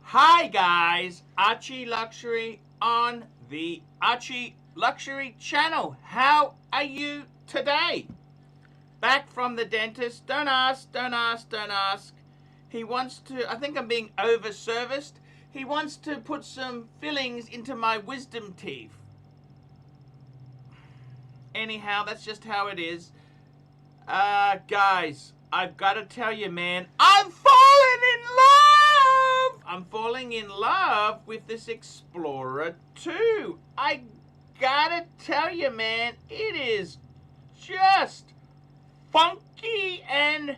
Hi guys, ArchieLuxury on the ArchieLuxury channel. How are you today? Back from the dentist. Don't ask, don't ask, don't ask. He wants to, I think I'm being over-serviced. He wants to put some fillings into my wisdom teeth. Anyhow, that's just how it is. Guys, I've got to tell you, man, I'm falling in love! I'm falling in love with this Explorer 2. I gotta tell you, man, it is just funky and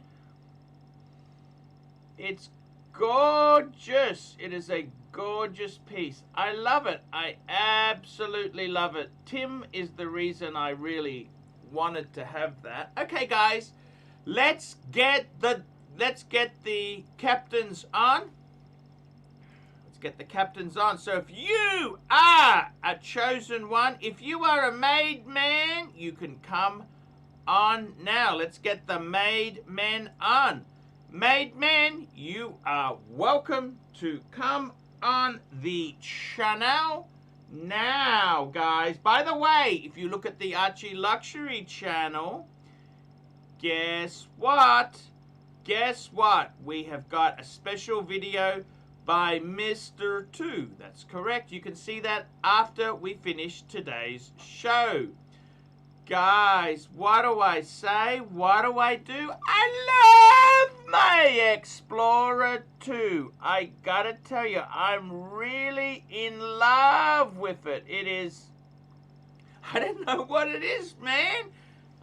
it's gorgeous. It is a gorgeous piece. I love it. I absolutely love it. Tim is the reason I really wanted to have that. Okay, guys, let's get the captains on. Let's get the captains on. So if you are a chosen one, if you are a made man, you can come on now. Let's get the made men on. Made men, you are welcome to come on the channel now, guys. By the way, if you look at the ArchieLuxury channel, guess what? Guess what? We have got a special video by Mr. 2. That's correct. You can see that after we finish today's show. Guys, what do I say? What do I do? I love my Explorer 2. I gotta tell you, I'm really in love with it. It is... I don't know what it is, man.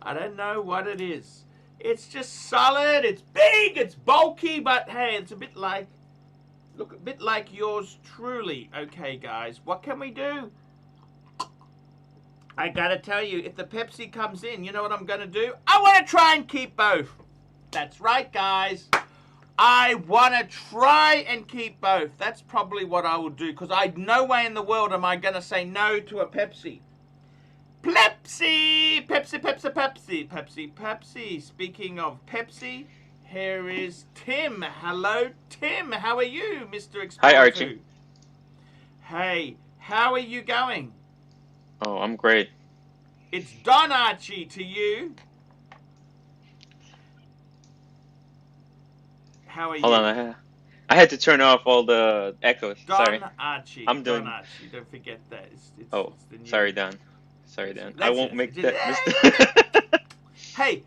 I don't know what it is. It's just solid, it's big, it's bulky, but hey, it's a bit like... Look, a bit like yours truly. Okay, guys, what can we do? I gotta tell you, if the Pepsi comes in, you know what I'm gonna do? I wanna try and keep both. That's right, guys. I wanna try and keep both. That's probably what I will do, because no way in the world am I gonna say no to a Pepsi. Pepsi! Pepsi, Pepsi, Pepsi. Pepsi, Pepsi. Speaking of Pepsi, here is Tim. Hello, Tim. How are you, Mr. Explorer? Hi, Archie. Hey, how are you going? Oh, I'm great. It's Don Archie to you. How are you? Hold on, I had to turn off all the echoes. Sorry. Don Archie. I'm doing... Don Archie. Don't forget that. It's the new... Sorry, Don. Sorry, Don. I won't make that mistake. Hey.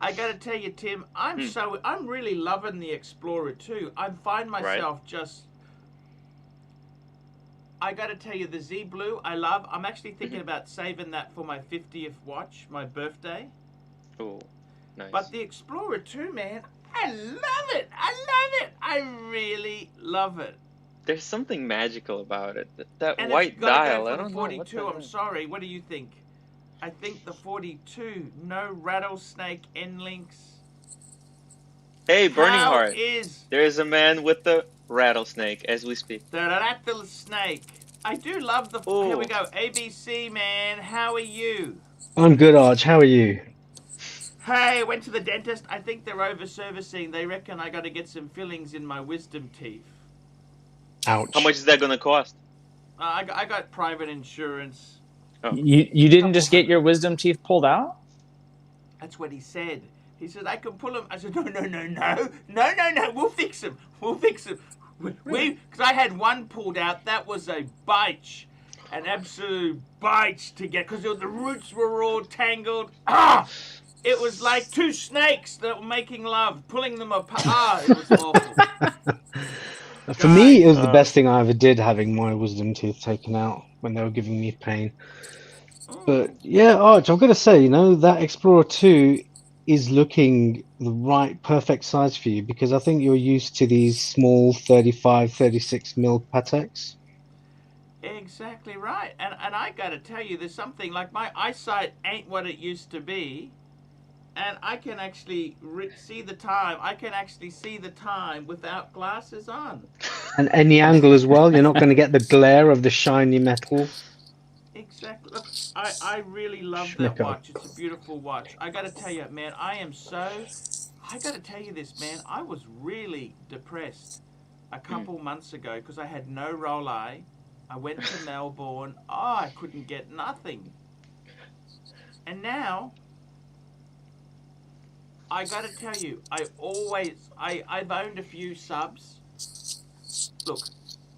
I gotta tell you, Tim, I'm really loving the Explorer 2. I find myself just... I gotta tell you, the Z Blue, I love. I'm actually thinking about saving that for my 50th watch, my birthday. Oh, nice. But the Explorer 2, man, I love it. I love it. I really love it. There's something magical about it. That and white dial. I don't know. 42. I'm sorry. What do you think? I think the 42. No rattlesnake end links. Hey, Burning How Heart. Is there's a man with the rattlesnake as we speak. The rattlesnake. I do love the... Ooh. Here we go. ABC, man. How are you? I'm good, Arch. How are you? Hey, went to the dentist. I think they're over-servicing. They reckon I got to get some fillings in my wisdom teeth. Ouch. How much is that going to cost? I got private insurance. Oh. You didn't just get your wisdom teeth pulled out? That's what he said. He said, I can pull them. I said, no. We'll fix them. Because I had one pulled out. That was a bite. An absolute bite to get. Because the roots were all tangled. It was like two snakes that were making love, pulling them apart. It was awful. For me, it was the best thing I ever did, having my wisdom teeth taken out when they were giving me pain. But yeah, Arch, I've got to say, that Explorer 2 is looking the right, perfect size for you, because I think you're used to these small 35, 36 mil Pateks. Exactly right. And I got to tell you, there's something like my eyesight ain't what it used to be. And I can actually see the time. I can actually see the time without glasses on. And any angle as well. You're not going to get the glare of the shiny metal. Exactly. Look, I really love that watch. It's a beautiful watch. I got to tell you, man, I got to tell you this, man. I was really depressed a couple months ago because I had no Rolex. I went to Melbourne. Oh, I couldn't get nothing. And now, I got to tell you, I've owned a few subs. Look,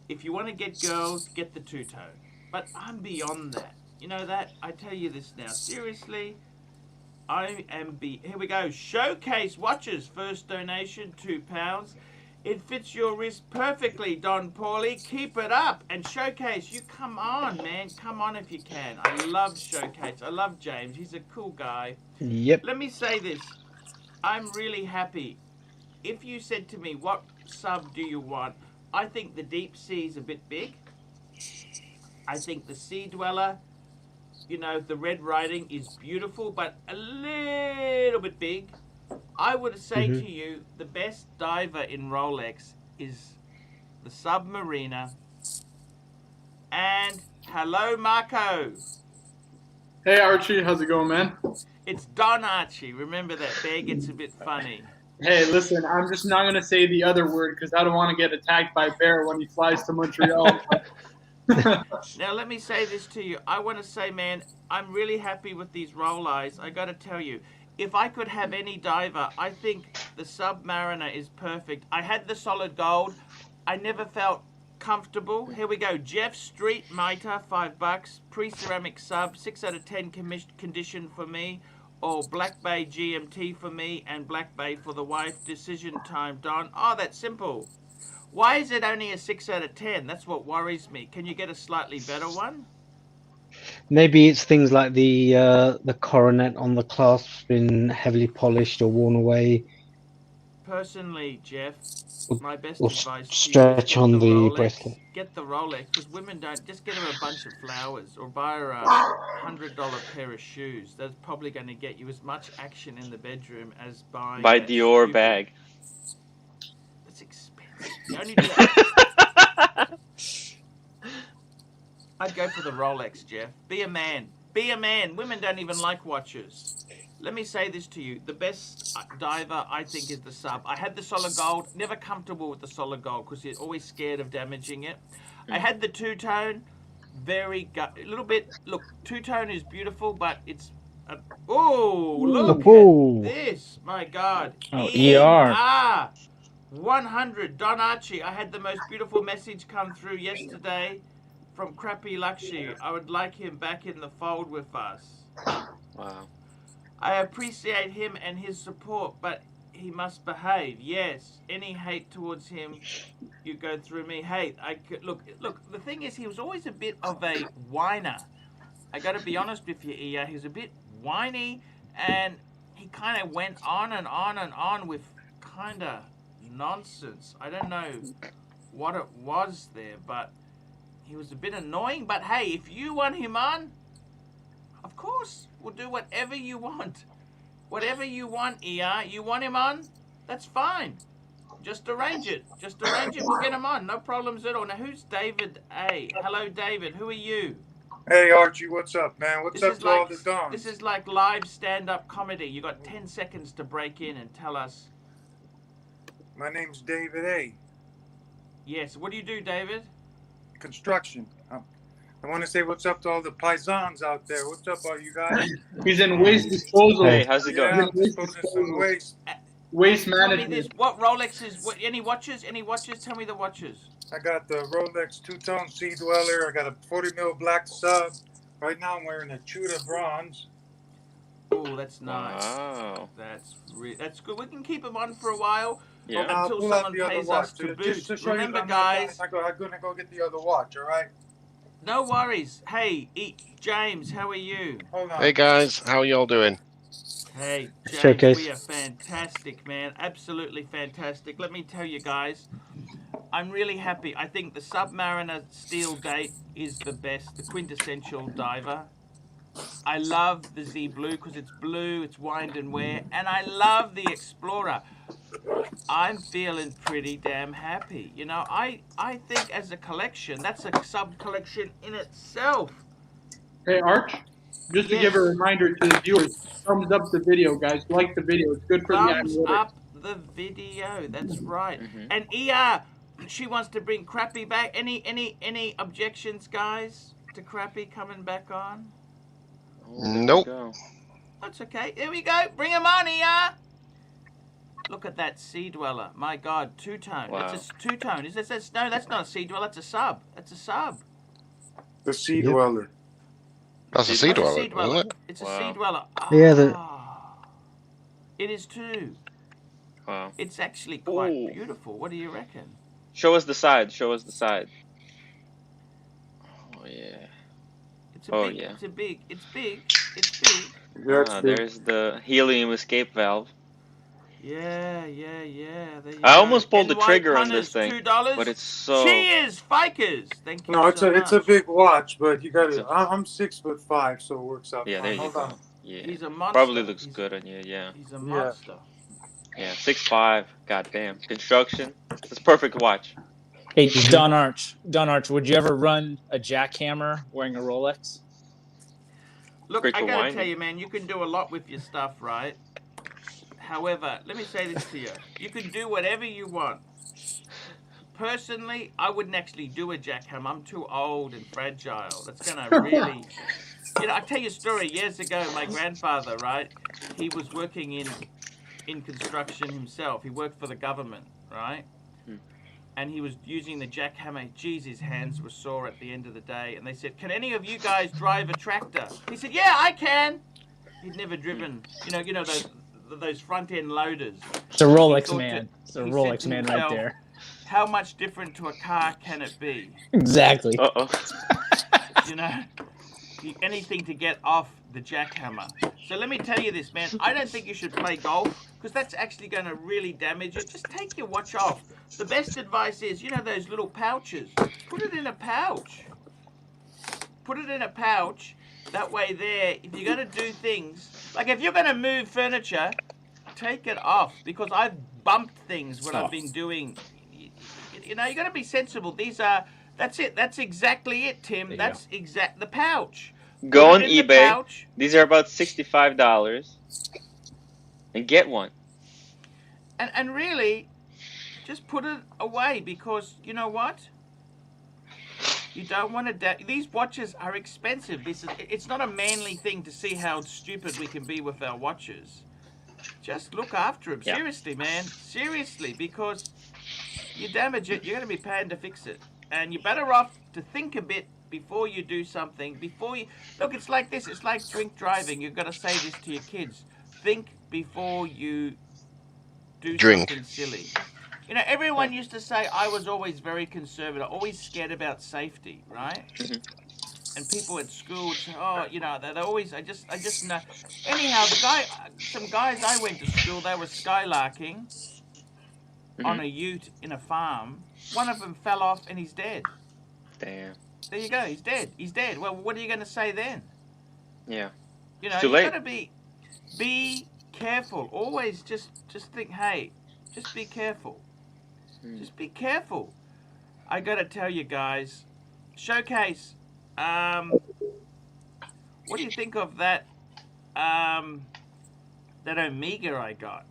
if you want to get girls, get the two-tone. But I'm beyond that. You know that? I tell you this now. Seriously, here we go. Showcase watches. First donation, £2. It fits your wrist perfectly, Don Paulie. Keep it up. And Showcase, you come on, man. Come on if you can. I love Showcase. I love James. He's a cool guy. Yep. Let me say this. I'm really happy. If you said to me, what sub do you want? I think the Deep Sea is a bit big. I think the Sea Dweller, you know, the red writing is beautiful, but a little bit big. I would say to you, the best diver in Rolex is the Submariner. And hello, Marco. Hey, Archie. How's it going, man? It's Don Archie. Remember that. Bear gets a bit funny. Hey, listen, I'm just not going to say the other word because I don't want to get attacked by Bear when he flies to Montreal. Now, let me say this to you. I want to say, man, I'm really happy with these Rolex. I got to tell you, if I could have any diver, I think the Submariner is perfect. I had the solid gold. I never felt comfortable. Here we go. Jeff Street Mitre, $5. Pre-ceramic sub, 6 out of 10 condition for me. Or Black Bay GMT for me and Black Bay for the wife. Decision time, Don. Oh, that's simple. Why is it only a 6 out of 10? That's what worries me. Can you get a slightly better one? Maybe it's things like the coronet on the clasp's been heavily polished or worn away. Personally, Jeff, my best Or advice stretch to you on is the Rolex. bracelet. Get the Rolex, because women don't. Just get her a bunch of flowers or buy her a $100 pair of shoes. That's probably going to get you as much action in the bedroom as buying. Buy that Dior stupid- bag. That's expensive. You only do that. I'd go for the Rolex, Jeff. Be a man. Be a man. Women don't even like watches. Let me say this to you. The best diver, I think, is the sub. I had the solid gold. Never comfortable with the solid gold because you're always scared of damaging it. I had the two-tone. A little bit. Look, two-tone is beautiful, but it's... look at this. My God. Oh, ER. 100. Don Archie, I had the most beautiful message come through yesterday from ArchieLuxury. I would like him back in the fold with us. Wow. I appreciate him and his support, but he must behave. Yes, any hate towards him, you go through me. Hate. Look. The thing is, he was always a bit of a whiner. I got to be honest with you, Ia. He was a bit whiny, and he kind of went on and on and on with kind of nonsense. I don't know what it was there, but he was a bit annoying. But hey, if you want him on, of course, we'll do whatever you want. Whatever you want, ER. You want him on? That's fine. Just arrange it. We'll get him on. No problems at all. Now, who's David A? Hello, David. Who are you? Hey, Archie. What's up, man? What's up to all the dons? This is like live stand-up comedy. You got 10 seconds to break in and tell us. My name's David A. Yes. What do you do, David? Construction. I want to say what's up to all the paisans out there. What's up, all you guys? He's in waste disposal. Hey, how's it Yeah, going? I'm disposing some waste. Waste Tell me management. this. What Rolexes? Any watches? Any watches? Tell me the watches. I got the Rolex two-tone Sea Dweller. I got a 40 mil black sub. Right now I'm wearing a Tudor bronze. Oh, that's nice. Wow. That's good. We can keep them on for a while. Yeah. I'll Until pull out someone the other pays watch. us to boot. Just to show Remember, you that guys. I'm going to go get the other watch, all right? No worries. Hey, James, how are you? Hold on. Hey guys, how y'all doing? Hey, James, Showcase. we are fantastic, man. Absolutely fantastic. Let me tell you guys, I'm really happy. I think the Submariner Steel Gate is the best, the quintessential diver. I love the Z Blue because it's blue, it's wind and wear, and I love the Explorer. I'm feeling pretty damn happy. You know, I think as a collection, that's a sub-collection in itself. Hey, Arch, just to Yes. give a reminder to the viewers, thumbs up the video, guys. Like the video. It's good for the Thumbs analytics. up the video. That's right. Mhm. And ER, She wants to bring Crappy back. Any objections, guys, to Crappy coming back on? Oh, there we Nope. go. That's okay. Here we go. Bring him on here. Look at that Sea Dweller. My God, two-tone. Wow. That's a two-tone. No, that's not a Sea Dweller. That's a sub. That's a sub. The Sea Yep. Dweller. That's a It's sea a dweller, Sea Dweller. isn't it? It's a Wow. Sea Dweller. Yeah, It is too. Wow. It's actually quite Ooh. beautiful. What do you reckon? Show us the side. Show us the side. Oh yeah. It's a Oh, big. yeah. It's a big. It's big. It's big. Yeah, it's big. There's the helium escape valve. Yeah. There you I go. almost pulled the NY trigger on Connors, this thing, $2. but it's so. Cheers, Fikers. Thank you No, it's so a much. big watch, but you got It's to. a- I'm 6'5", so it works out. Yeah, fine. there you Hold go. on. Yeah. He's a monster. Probably looks He's- good on you. Yeah. He's a monster. Yeah. 6'5". Goddamn. Construction. It's a perfect watch. Hey, Don Arch, would you ever run a jackhammer wearing a Rolex? Look, Great I for gotta wine. tell you, man, you can do a lot with your stuff, right? However, let me say this to you. You can do whatever you want. Personally, I wouldn't actually do a jackhammer. I'm too old and fragile. That's gonna really... You know, I'll tell you a story. Years ago, my grandfather, right? He was working in construction himself. He worked for the government, right? And he was using the jackhammer. Geez, his hands were sore at the end of the day. And they said, "Can any of you guys drive a tractor?" He said, "Yeah, I can." He'd never driven, you know those front end loaders. It's a Rolex thought man. to- It's a he said Rolex to man right himself, there. How much different to a car can it be? Exactly. Uh-oh. You know, anything to get off the jackhammer. So let me tell you this, man. I don't think you should play golf because that's actually going to really damage it. Just take your watch off. The best advice is, those little pouches. Put it in a pouch. Put it in a pouch. That way there, if you're going to do things, like if you're going to move furniture, take it off because I've bumped things when I've been doing, you got to be sensible. That's it. That's exactly it, Tim. That's the pouch. Go Put on it in the eBay. pouch. These are about $65. And get one. And really, just put it away because you know what? You don't want to... These watches are expensive. It's not a manly thing to see how stupid we can be with our watches. Just look after them. Yeah. Seriously, man. Seriously, because you damage it, you're going to be paying to fix it. And you're better off to think a bit before you do something. Look, it's like this. It's like drink driving. You've got to say this to your kids. Think before you do Drink. something silly. Everyone used to say I was always very conservative, always scared about safety, right? And people at school would say, "Oh, they're always." I just know. Anyhow, some guys I went to school, they were skylarking on a ute in a farm. One of them fell off and he's dead. Damn. There you go. He's dead. He's dead. Well, what are you going to say then? Yeah. Too too late. You got to be careful. Always just think, hey, just be careful. Just be careful. I got to tell you guys, Showcase. What do you think of that? That Omega I got.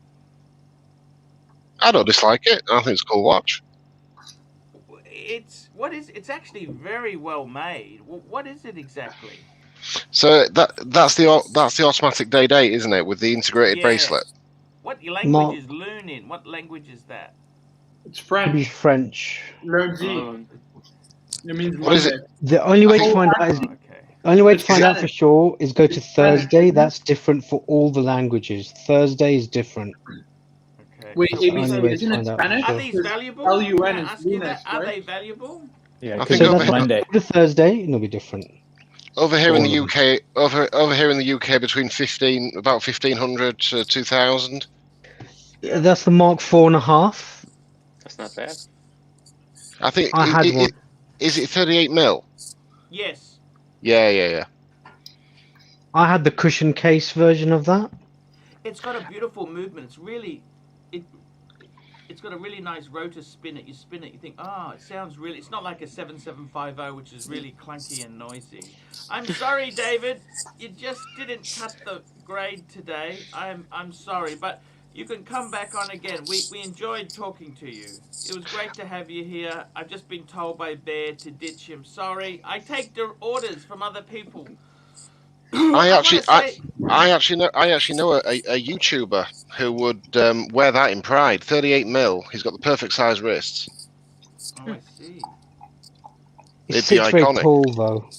I don't dislike it. I think it's a cool watch. It's actually very well made. What is it exactly? So that's the automatic day date, isn't it, with the integrated bracelet? What language is Loon in? What language is that? It's Maybe French. French. Lundi. It means What is it? Monday. The only way to find out is for sure is go to Thursday. That's different for all the languages. Thursday is different. Okay. Wait, That's the only ABC, way to isn't it find out. Spanish? Are these valuable? LUN Can I is ask you Venus, that? Are right? they valuable? Yeah, I because think it's over- Monday. Go to Thursday and it'll be different. Over here in the All of them. UK, over here in the UK, between about 1,500 to 2,000. That's the Mark 4.5. That's not bad. I think. I had one. Is it 38 mil? Yes. Yeah. I had the cushion case version of that. It's got a beautiful movement. It's got a really nice rotor spin it. You spin it, you think, it sounds really... It's not like a 7750, which is really clunky and noisy. I'm sorry, David. You just didn't cut the grade today. I'm sorry. But You can come back on again. We enjoyed talking to you. It was great to have you here. I've just been told by Bear to ditch him. Sorry. I take orders from other people. I actually know a YouTuber who would wear that in pride. 38 mil. He's got the perfect size wrists. Oh, I see. He's It'd be 6 feet iconic. tall, though.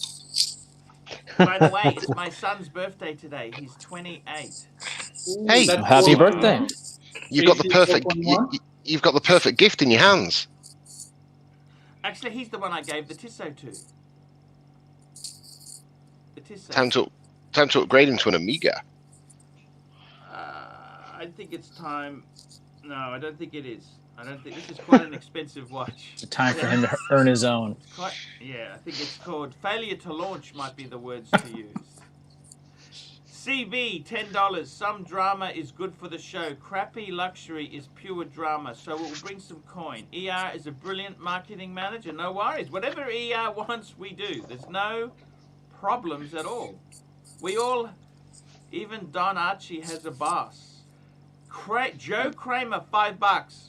By the way, it's my son's birthday today. He's 28. Ooh, Hey, that's Happy 4.1. birthday. You've got the 18, perfect. 4.1. You've got the perfect gift in your hands. Actually, he's the one I gave the Tissot to. The Tissot. Time to upgrade into an Amiga. I think it's time. No, I don't think it is. I don't think this is quite an expensive watch. It's time for him to earn his own. Quite, yeah, I think it's called failure to launch might be the words to use. CV, $10. Some drama is good for the show. Crappy luxury is pure drama, so it will bring some coin. ER is a brilliant marketing manager. No worries. Whatever ER wants, we do. There's no problems at all. We all, even Don Archie has a boss. Joe Kramer, $5.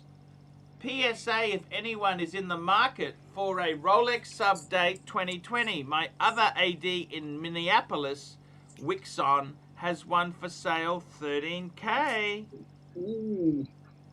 PSA, if anyone is in the market for a Rolex sub date 2020. My other AD in Minneapolis, Wixon, has one for sale, $13K. Ooh.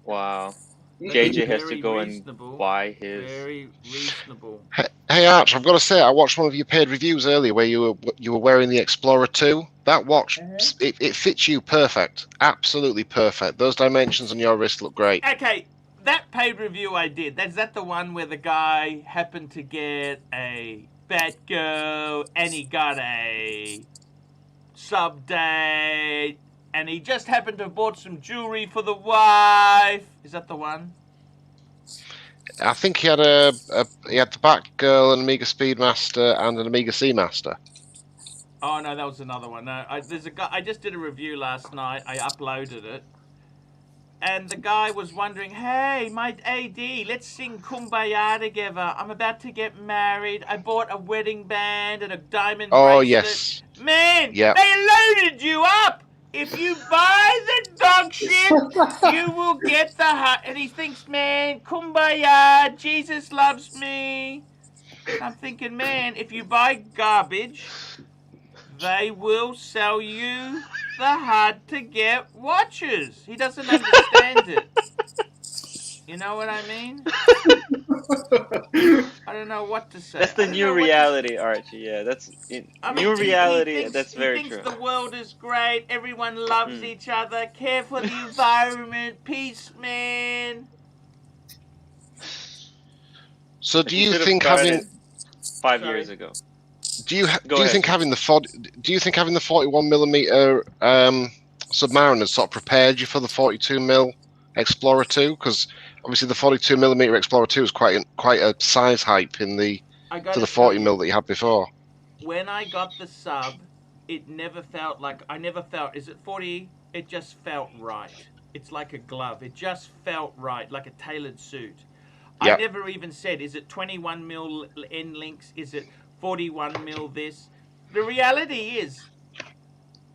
Wow. That's JJ has to very go reasonable. and buy his. Very reasonable. Hey Arch, I've got to say, I watched one of your paid reviews earlier where you were wearing the Explorer 2. That watch, it fits you perfect, absolutely perfect. Those dimensions on your wrist look great. Okay, that paid review I did, is that the one where the guy happened to get a Batgirl and he got a sub date and he just happened to have bought some jewelry for the wife? Is that the one? I think he had the Batgirl, an Amiga Speedmaster, and an Amiga Seamaster. Oh no, that was another one. No, there's a guy. I just did a review last night. I uploaded it, and the guy was wondering, "Hey, my AD, let's sing Kumbaya together. I'm about to get married. I bought a wedding band and a diamond bracelet." Oh yes, Man, Yep. they loaded you up. If you buy the dog shit, you will get the heart. And he thinks, man, Kumbaya, Jesus loves me. I'm thinking, man, if you buy garbage, they will sell you the hard-to-get watches. He doesn't understand it. You know what I mean? I don't know what to say. That's the new reality, Archie. Yeah, that's new reality. That's very true. He true. thinks the world is great. Everyone loves each other. Care for the environment. Peace, man. So do you should've think started having 5 years ago? do you ahead. think having the 41mm Submariner sort of prepared you for the 42mm Explorer 2? Because obviously the 42mm Explorer 2 is quite a size hype in the to the 40mm that you had before. When I got the sub, it never felt like is it 40? It just felt right. It's like a glove. It just felt right, like a tailored suit. Yep. I never even said, is it 21mm end links? Is it 41mm this? The reality is,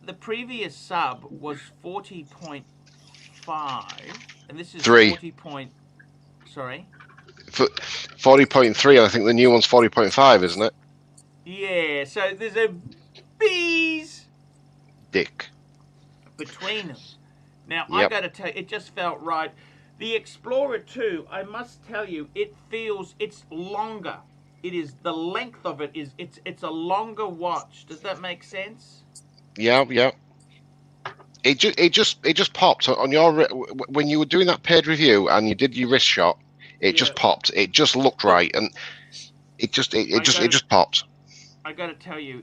the previous sub was 40.5, and this is 40. Sorry? 40.3, I think the new one's 40.5, isn't it? Yeah, so there's a bee's Dick. between them. Now, Yep. I got to tell you, it just felt right. The Explorer 2, I must tell you, it's longer. It is, the length of it is, it's a longer watch. Does that make sense? Yeah. It just popped on your when you were doing that paid review and you did your wrist shot. It just popped. It just looked right, and it just popped. I got to tell you,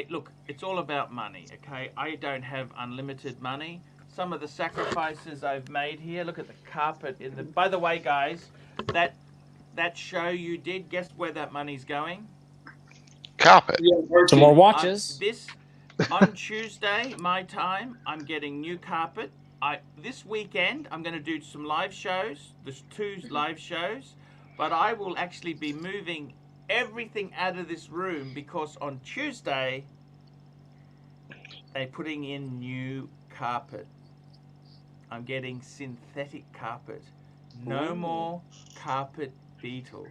look, it's all about money. Okay, I don't have unlimited money. Some of the sacrifices I've made here. Look at the carpet in the. By the way, guys, that show you did. Guess where that money's going? Carpet. Yeah, Some more watches. On Tuesday, my time, I'm getting new carpet. This weekend, I'm going to do some live shows. There's 2 live shows, but I will actually be moving everything out of this room because on Tuesday they're putting in new carpet. I'm getting synthetic carpet. No more carpet beetles.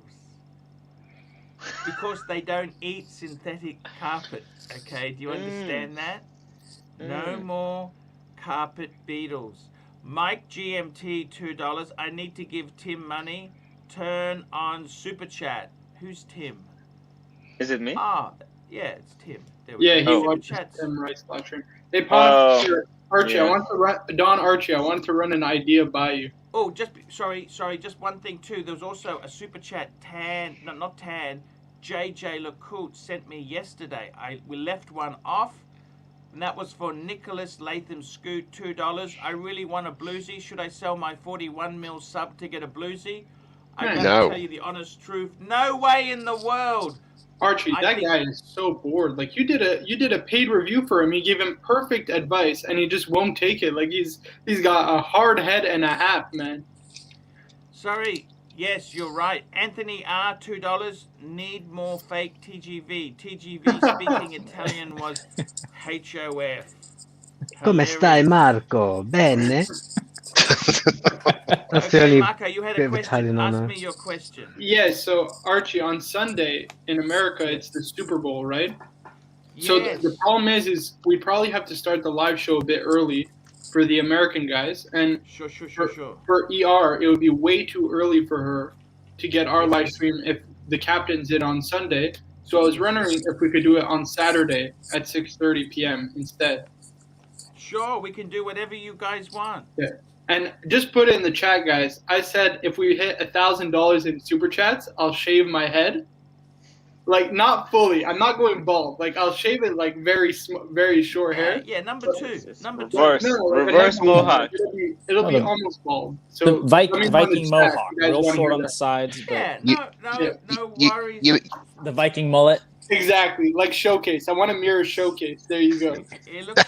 Because they don't eat synthetic carpet. Okay, do you understand that? No more carpet beetles. Mike GMT $2. I need to give Tim money. Turn on super chat. Who's Tim? Is it me? Ah, yeah, it's Tim. There we Yeah, go. he Super watches chats. Tim Rice live stream. Hey, Pod, Archie, yeah. I want to run Don Archie. I wanted to run an idea by you. Oh, sorry. Just one thing too. There was also a super chat. Not Tan. JJ LeCoultre sent me yesterday. We left one off, and that was for Nicholas Latham Scoot $2. I really want a bluesy. Should I sell my 41mm sub to get a bluesy? I gotta tell you the honest truth. No way in the world. Archie, that guy is so bored. Like you did a paid review for him. You gave him perfect advice, and he just won't take it. Like he's got a hard head and a half, man. Sorry. Yes, you're right. Anthony R $2. Need more fake TGV. TGV speaking Italian was HOF. Come stai, Marco? Bene? That's the Okay, only Marco, you had bit a of question. Italian on Ask there. me your question. Yeah, so Archie, on Sunday in America, it's the Super Bowl, right? Yes. So the problem is we probably have to start the live show a bit early for the American guys, and Sure. for ER, it would be way too early for her to get our live stream if the captains did on Sunday. So I was wondering if we could do it on Saturday at 6:30 p.m. instead. Sure, we can do whatever you guys want. Yeah. And just put it in the chat, guys. I said if we hit $1,000 in super chats, I'll shave my head. Like, not fully. I'm not going bald. Like, I'll shave it like very short hair. Yeah, number two. Reverse mohawk. It'll be almost bald. So The Viking mohawk, real short on the sides, but Yeah, no worries. the Viking mullet. Exactly, like showcase. I want a mirror showcase. There you go. He looks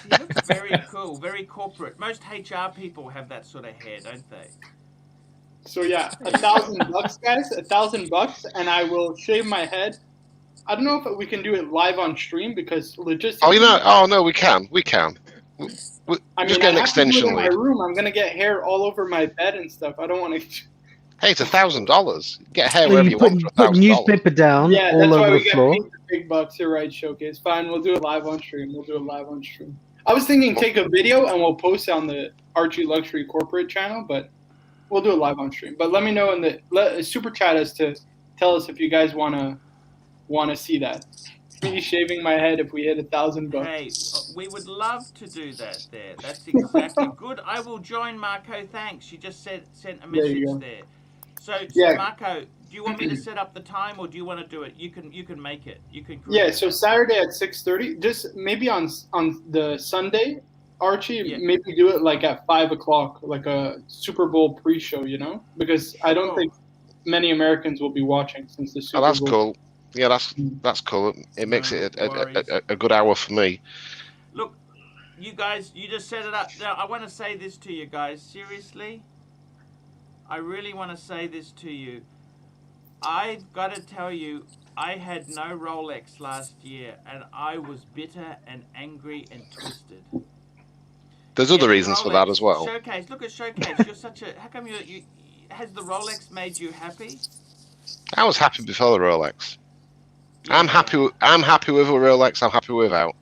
very cool, very corporate. Most HR people have that sort of hair, don't they? So yeah, $1,000, guys. $1,000, and I will shave my head. I don't know if we can do it live on stream because logistically. No, we can. Just get an extension in my lead. room, I'm gonna get hair all over my bed and stuff. I don't want to. Hey, it's $1,000. Get hair So wherever you you put, want for put $1,000. newspaper down Yeah, all that's why over we the get floor. paid the big bucks. You're right, showcase. Fine, we'll do it live on stream. I was thinking take a video and we'll post it on the ArchieLuxury corporate channel, but we'll do it live on stream. But let me know in the super chat us to tell us if you guys wanna see that. Me shaving my head if we hit $1,000. Hey, we would love to do that there. That's exactly good. I will join Marco. Thanks. She just sent a message there. So Marco, do you want me to set up the time or do you want to do it? You can make it. You can. Yeah. So Saturday at 6:30. Just maybe on the Sunday, Archie. Maybe do it like at 5 o'clock, like a Super Bowl pre-show. You know, because I don't think many Americans will be watching since the Super Bowl. Oh, that's cool. Yeah, that's cool. It makes it a good hour for me. Look, you guys, you just set it up. Now, I want to say this to you guys. Seriously, I really want to say this to you. I've got to tell you, I had no Rolex last year, and I was bitter and angry and twisted. There's other reasons for that as well. Showcase, look at Showcase. You're such a. How come you? Has the Rolex made you happy? I was happy before the Rolex. Yeah. I'm happy with a Rolex. I'm happy without.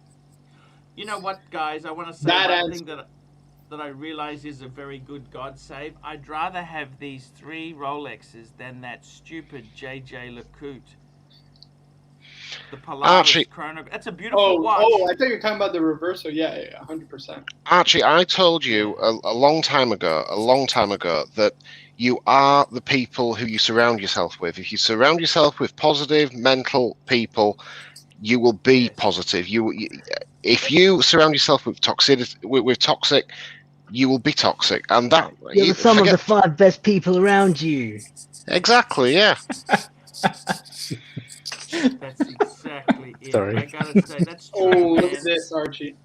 You know what, guys? I want to say one thing that I realize is a very good God save. I'd rather have these 3 Rolexes than that stupid JJ LeCoultre. The Polaris chronograph. That's a beautiful watch. Oh, I thought you were talking about the Reverso. Yeah, 100%. Archie, I told you a long time ago that you are the people who you surround yourself with. If you surround yourself with positive mental people, you will be positive. If you surround yourself with toxic, you will be toxic, and that you're the sum of the 5 best people around you. Exactly, yeah. That's exactly it. Sorry. I gotta say, that's true. Oh, look at this, Archie.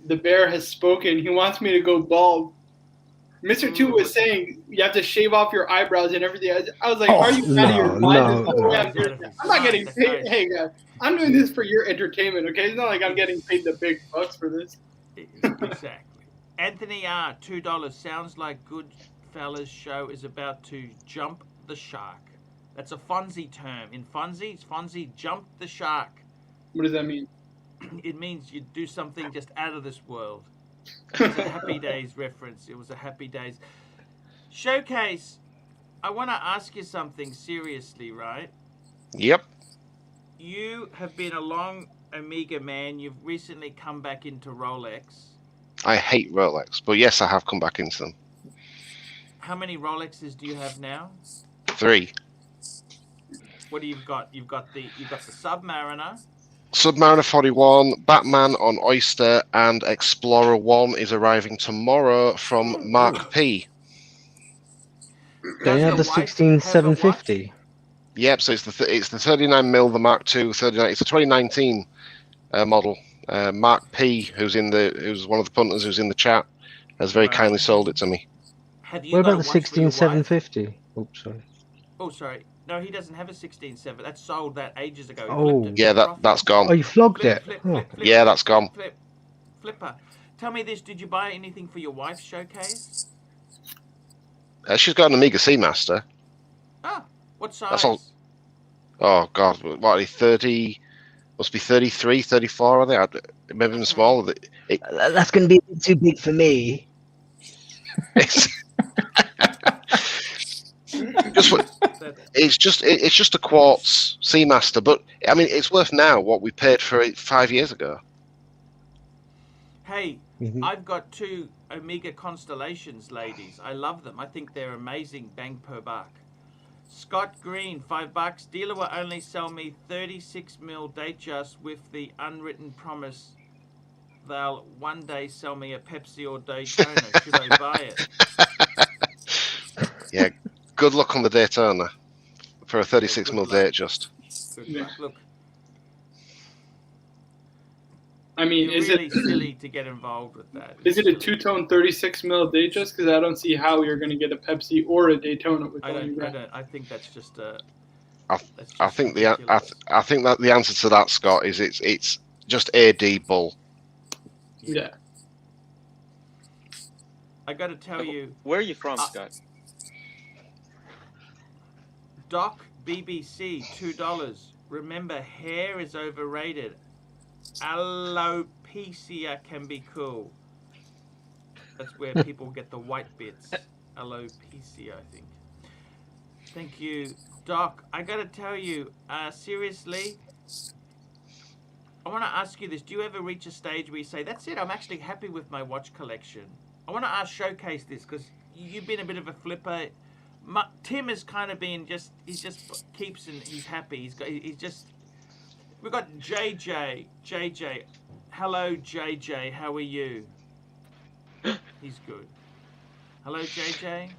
The bear has spoken. He wants me to go bald. Mr. Two was saying you have to shave off your eyebrows and everything. I was like, are you out of your mind? I'm not getting paid. Hey, guys, I'm doing this for your entertainment, okay? It's not like I'm getting paid the big bucks for this. Exactly. Anthony R, $2. Sounds like Goodfellas show is about to jump the shark. That's a Fonzie term. In Fonzie jumped the shark. What does that mean? It means you do something just out of this world. It's a Happy Days reference. It was a Happy Days. Showcase, I want to ask you something seriously, right? Yep. You have been a long Omega man. You've recently come back into Rolex. I hate Rolex, but yes, I have come back into them. How many Rolexes do you have now? 3. What do you've got? You've got the Submariner. Submariner 41, Batman on Oyster, and Explorer 1 is arriving tomorrow from Mark P. Don't you have the 16750? Yep, so it's the 39mm, the Mark II 39. It's a 2019 model. Mark P, who's one of the punters who's in the chat, has very kindly sold it to me. What about the 16750? Oops, sorry. Oh, sorry. No, he doesn't have a 16.7. That's sold that ages ago. Oh, yeah, that's gone. Oh, you flogged it. Flip, yeah, that's gone. Flipper. Tell me this: did you buy anything for your wife's showcase? She's got an Omega Seamaster. Ah, what size? That's all. Oh God, what are they? 30? Must be 33, 34. Are they? Maybe even smaller. That's going to be too big for me. It's just a quartz Seamaster, but I mean it's worth now what we paid for it 5 years ago. Hey, I've got 2 Omega Constellations, ladies. I love them. I think they're amazing. Bang per buck. Scott Green, $5. Dealer will only sell me 36mm Datejust with the unwritten promise they'll one day sell me a Pepsi or Daytona. Should I buy it? Yeah. Good luck on the Daytona for a 36mm Datejust. Yeah. Look, I mean, you're really silly to get involved with that. Is it a 2-tone 36mm Datejust? Because I don't see how you're going to get a Pepsi or a Daytona with all you got. I think that's just a. I think that the answer to that, Scott, is it's just AD bull. Yeah. I got to tell you. Where are you from, Scott? Doc BBC, $2. Remember, hair is overrated. Alopecia can be cool. That's where people get the white bits. Alopecia, I think. Thank you, Doc. I gotta tell you, seriously, I want to ask you this. Do you ever reach a stage where you say, that's it, I'm actually happy with my watch collection? I want to Showcase this, because you've been a bit of a flipper. Tim has kind of been he just keeps and he's happy. We've got JJ. Hello, JJ. How are you? He's good. Hello, JJ.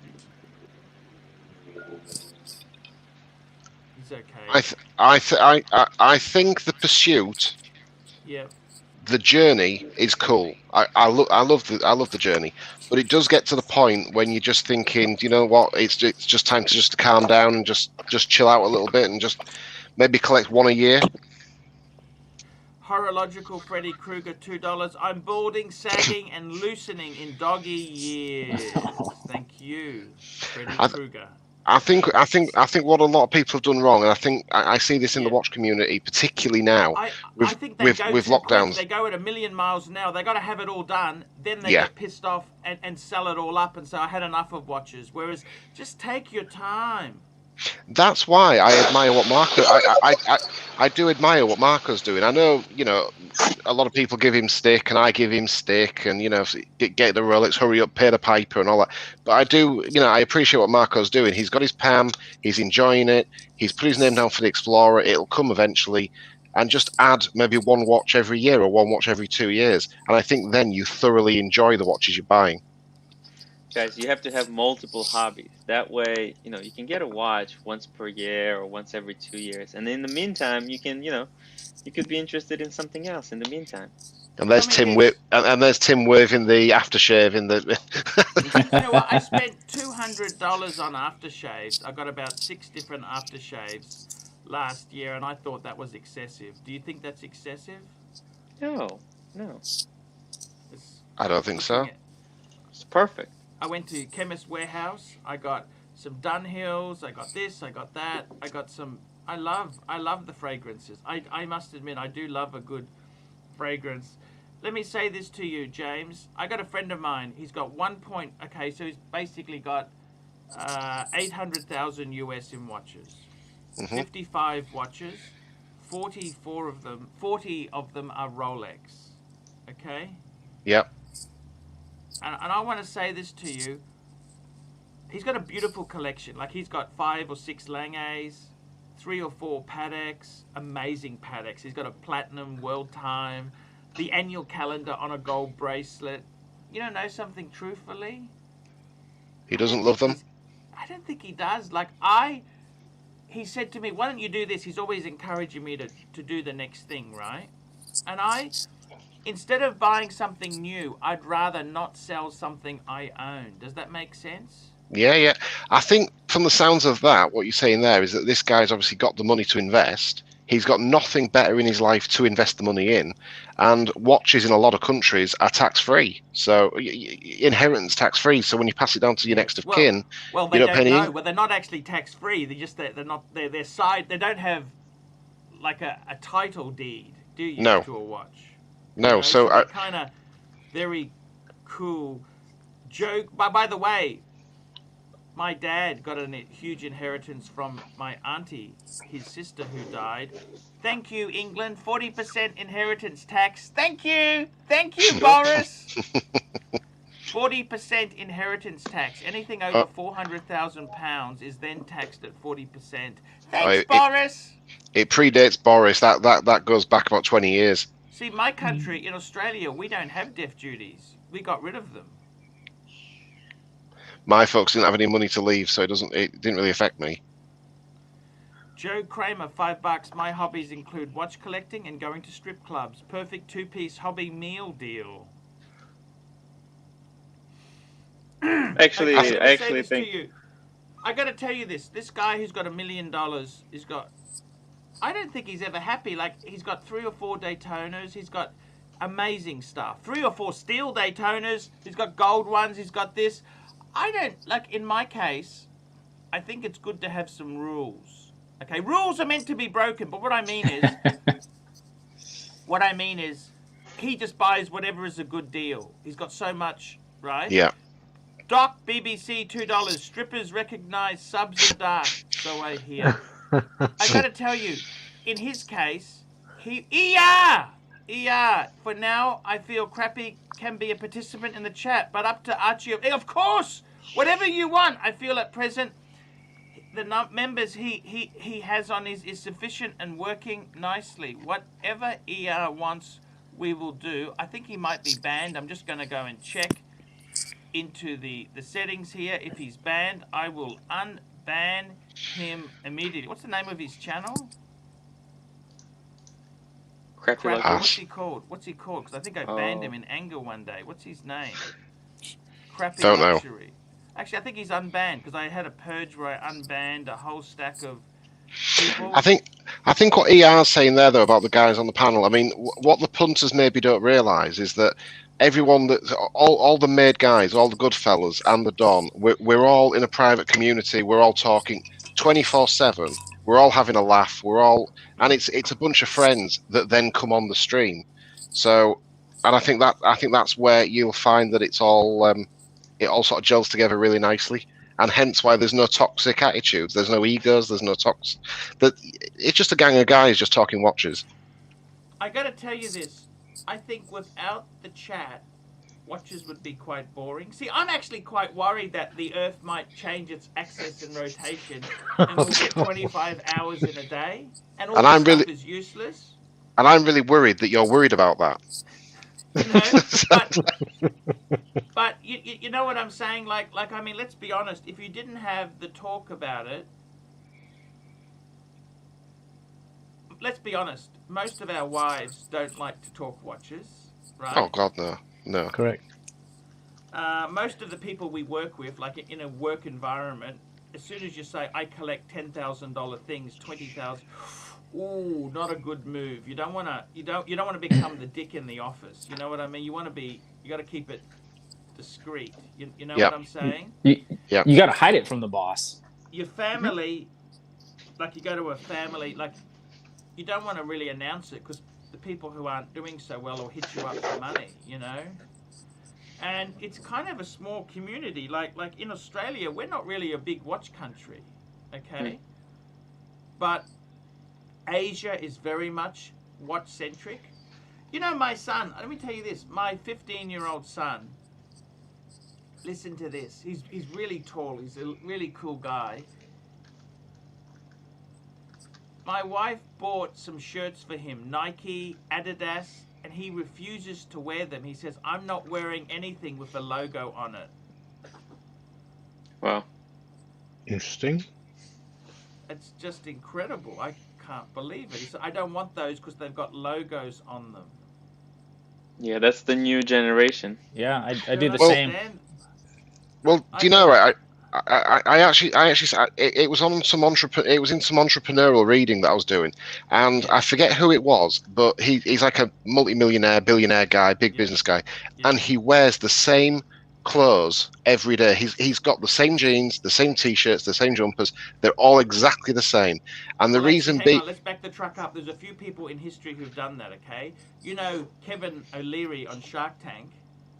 He's okay. I think the pursuit. Yeah. The journey is cool. I love the journey, but it does get to the point when you're just thinking, you know what? It's just time to just calm down and just chill out a little bit and just maybe collect one a year. Horological Freddy Krueger, $2. I'm balding, sagging, and loosening in doggy years. Thank you, Freddy Krueger. I think what a lot of people have done wrong, and I think I see this in the watch community, particularly now with lockdowns. They go at 1,000,000 miles an hour. They got to have it all done. Then they get pissed off and sell it all up and say, I had enough of watches. Whereas, just take your time. That's why I admire what Marco. I do admire what Marco's doing. I know, a lot of people give him stick, and I give him stick, and get the Rolex, hurry up, pay the piper, and all that. But I do, I appreciate what Marco's doing. He's got his PAM, he's enjoying it. He's put his name down for the Explorer. It'll come eventually, and just add maybe one watch every year or one watch every 2 years, and I think then you thoroughly enjoy the watches you're buying. Guys, you have to have multiple hobbies. That way, you can get a watch once per year or once every 2 years. And in the meantime, you can, you could be interested in something else in the meantime. And there's Tim waving the aftershave in the. You know what? I spent $200 on aftershaves. I got about 6 different aftershaves last year, and I thought that was excessive. Do you think that's excessive? No. I don't think so. It's perfect. I went to Chemist Warehouse. I got some Dunhills. I got this. I got that. I got some. I love the fragrances. I must admit, I do love a good fragrance. Let me say this to you, James. I got a friend of mine. He's got okay, so he's basically got 800,000 US in watches. 55 watches. 40 of them are Rolex. Okay? Yep. And I want to say this to you. He's got a beautiful collection. Like, he's got 5 or 6 Langes, 3 or 4 Pateks, amazing Pateks. He's got a platinum World Time, the annual calendar on a gold bracelet. You don't know something, truthfully? He doesn't love them? I don't think he does. Like, he said to me, why don't you do this? He's always encouraging me to do the next thing, right? And instead of buying something new, I'd rather not sell something I own. Does that make sense? Yeah. I think from the sounds of that, what you're saying there is that this guy's obviously got the money to invest. He's got nothing better in his life to invest the money in. And watches in a lot of countries are tax-free. So inheritance tax-free. So when you pass it down to your next of kin, they you don't pay know. Well, they're not actually tax-free. They're side. They don't have like a title deed, do you? No. To a watch. No. You know? So they're kind of very cool. Joke. By the way, my dad got a huge inheritance from my auntie, his sister who died. Thank you, England. 40% inheritance tax. Thank you, Boris. 40% inheritance tax. Anything over £400,000 is then taxed at 40%. Thanks, Boris. It predates Boris. That goes back about 20 years. See, my country in Australia, we don't have death duties. We got rid of them. My folks didn't have any money to leave, so it didn't really affect me. Joe Kramer, $5. My hobbies include watch collecting and going to strip clubs. Perfect 2-piece hobby meal deal. I actually think. I got to tell you this. This guy who's got $1 million, I don't think he's ever happy. Like, he's got 3 or 4 Daytonas. He's got amazing stuff. 3 or 4 steel Daytonas. He's got gold ones. He's got this. I don't, like, in my case, I think it's good to have some rules. Okay, rules are meant to be broken, but what I mean is, he just buys whatever is a good deal. He's got so much, right? Yeah. Doc, BBC, $2. Strippers recognize subs are dark. So I hear. I gotta tell you, in his case, ER! For now, I feel Crappy can be a participant in the chat, but up to Archie. Of course! Whatever you want. I feel at present the members he has on is sufficient and working nicely. Whatever ER wants, we will do. I think he might be banned. I'm just going to go and check into the settings here. If he's banned, I will unban him immediately. What's the name of his channel? Crappy. What's he called? Because I think I banned him in anger one day. What's his name? Crappy Don't know. Luxury. Actually, I think he's unbanned because I had a purge where I unbanned a whole stack of people. I think what ER's saying there, though, about the guys on the panel, I mean, what the punters maybe don't realise is that everyone, all the made guys, all the good fellas and the Don, we're all in a private community. We're all talking 24/7. We're all having a laugh. And it's a bunch of friends that then come on the stream. So, and I think that's where you'll find that it all sort of gels together really nicely, and hence why there's no toxic attitudes, there's no egos, there's no tox. It's just a gang of guys just talking watches. I got to tell you this. I think without the chat, watches would be quite boring. See, I'm actually quite worried that the Earth might change its axis and rotation, and we'll get 25 hours in a day, and all this stuff is useless. And I'm really worried that you're worried about that. You know, but you know what I'm saying? Like I mean, let's be honest. If you didn't have the talk about it, let's be honest. Most of our wives don't like to talk watches, right? Oh God, no. Correct. Most of the people we work with, like in a work environment, as soon as you say I collect $10,000 things, 20,000. Ooh, not a good move. You don't want to become the dick in the office. You know what I mean? You got to keep it discreet. You know Yep. what I'm saying? You Yeah. got to hide it from the boss. Your family, like you go to a family, like you don't want to really announce it because the people who aren't doing so well will hit you up for money, you know? And it's kind of a small community. Like in Australia, we're not really a big watch country, okay? But Asia is very much watch-centric. You know, my son, let me tell you this, my 15-year-old son, listen to this. He's really tall. He's a really cool guy. My wife bought some shirts for him, Nike, Adidas, and he refuses to wear them. He says, I'm not wearing anything with a logo on it. Wow. Interesting. It's just incredible. I can't believe it. He said, I don't want those because they've got logos on them. Yeah, that's the new generation. Yeah, I do the Well, same. Well, do you know, I actually, it was on some it was in some entrepreneurial reading that I was doing, and I forget who it was, but he's like a multi-millionaire, billionaire guy, big business guy, and he wears the same clothes every day. He's got the same jeans, the same t-shirts, the same jumpers. They're all exactly the same, and the reason being. Let's back the truck up. There's a few people in history who've done that. Okay, you know Kevin O'Leary on Shark Tank.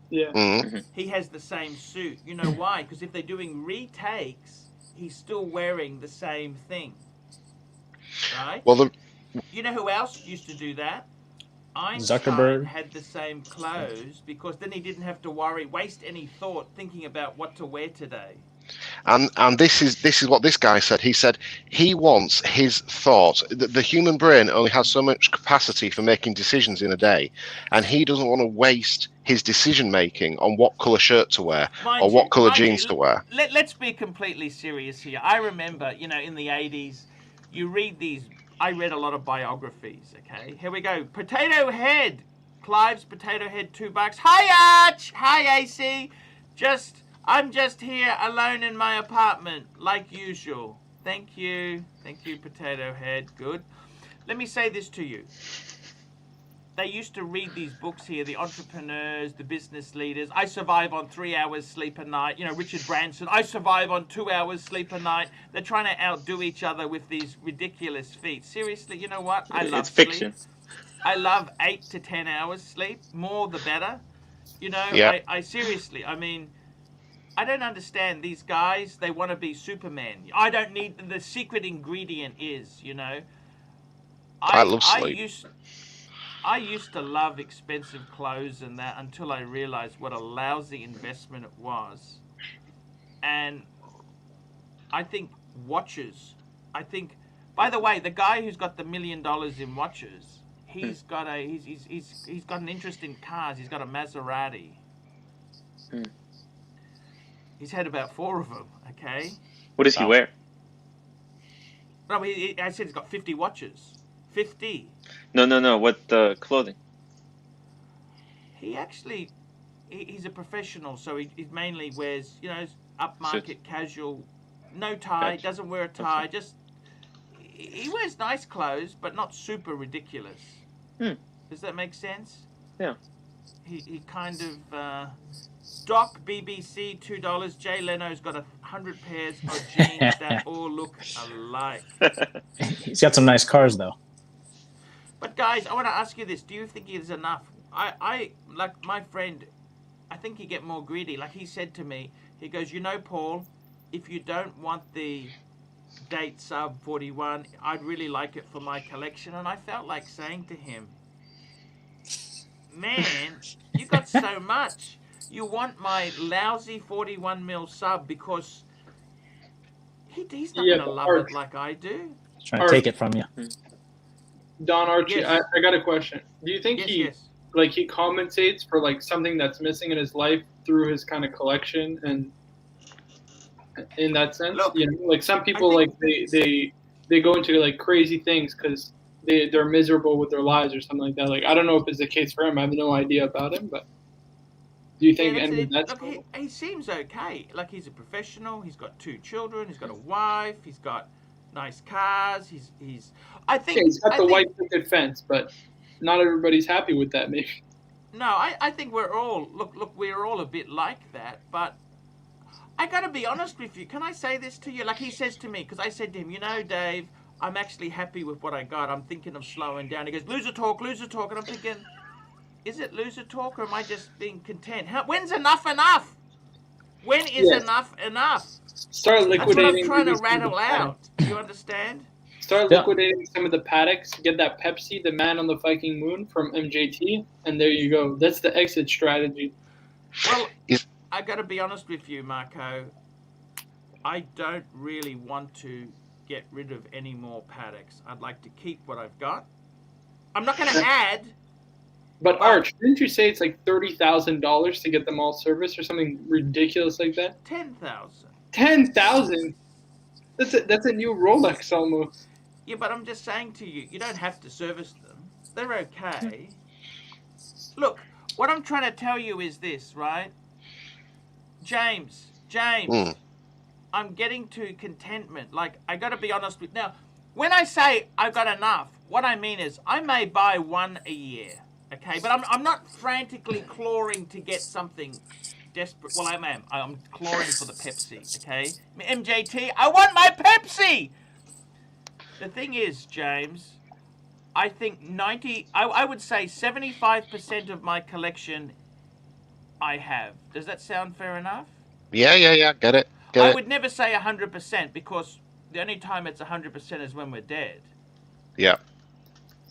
Yeah. Mm-hmm. He has the same suit. You know why? Because if they're doing retakes, he's still wearing the same thing. Right? Well, you know who else used to do that? Einstein Zuckerberg had the same clothes because then he didn't have to waste any thought thinking about what to wear today. And this is what this guy said. He said he wants his thought. The human brain only has so much capacity for making decisions in a day, and he doesn't want to waste his decision making on what colour shirt to wear or what colour jeans to wear. Let's be completely serious here. I remember, in the 80s, you read these. I read a lot of biographies. Okay, here we go. Potato Head, Clive's Potato Head, $2. Hi Arch, hi AC. I'm just here alone in my apartment, like usual. Thank you, Potato Head. Good. Let me say this to you. They used to read these books here, the entrepreneurs, the business leaders. I survive on 3 hours sleep a night. Richard Branson, I survive on 2 hours sleep a night. They're trying to outdo each other with these ridiculous feats. Seriously, you know what? I love fiction. Sleep. I love 8 to 10 hours sleep. More the better. Yeah. I seriously, I don't understand these guys. They want to be Superman. I don't need, the secret ingredient is, I love sleep. I used to love expensive clothes and that until I realized what a lousy investment it was. And I think watches. By the way, the guy who's got the $1 million in watches, he's got an interest in cars. He's got a Maserati. He's had about 4 of them. Okay. What does he wear? No, I said he's got 50 watches. 50. No. What clothing? He's a professional, so he mainly wears, upmarket, casual, no tie, Gotcha. doesn't wear a tie, just, he wears nice clothes, but not super ridiculous. Does that make sense? Yeah. He kind of, Doc BBC, $2. Jay Leno's got 100 pairs of jeans that all look alike. He's got some nice cars, though. But guys, I want to ask you this. Do you think there's enough? I like my friend, I think he get more greedy. Like he said to me, he goes, Paul, if you don't want the date sub 41, I'd really like it for my collection. And I felt like saying to him, man, you got so much. You want my lousy 41 mil sub because he's not going to love it like I do. He's trying to take it from you. Don Archie, Yes. I got a question. Do you think he compensates for like something that's missing in his life through his kind of collection and in that sense? Look, like some people they go into like crazy things because they're miserable with their lives or something like that. Like I don't know if it's the case for him. I have no idea about him, but do you think any of that's look, he seems okay. Like he's a professional. He's got 2 children. He's got a wife. He's got nice cars. He's got the white picket fence, but not everybody's happy with that. Maybe. No, I think we're all we're all a bit like that, but I gotta be honest with you. Can I say this to you? Like he says to me, because I said to him, you know, Dave, I'm actually happy with what I got. I'm thinking of slowing down. He goes, loser talk, and I'm thinking, is it loser talk, or am I just being content? When's enough enough? When is enough enough? Start liquidating. That's what I'm trying to rattle out. Do you understand? Start liquidating some of the Pateks. Get that Pepsi, the man on the fucking moon from MJT, and there you go. That's the exit strategy. Well, I got to be honest with you, Marco. I don't really want to get rid of any more Pateks. I'd like to keep what I've got. I'm not going to add. But Arch, didn't you say it's like $30,000 to get them all serviced or something ridiculous like that? 10,000. 10,000. That's a new Rolex almost. Yeah, but I'm just saying to you, you don't have to service them. They're okay. Look, what I'm trying to tell you is this, right? James, I'm getting to contentment. Like, I got to be honest with now. When I say I've got enough, what I mean is I may buy one a year, okay? But I'm not frantically clawing to get something desperate. Well, I am. I'm clawing for the Pepsi, okay? MJT, I want my Pepsi! The thing is, James, I think I would say 75% of my collection I have. Does that sound fair enough? Yeah. Get it. I would never say 100% because the only time it's 100% is when we're dead. Yeah.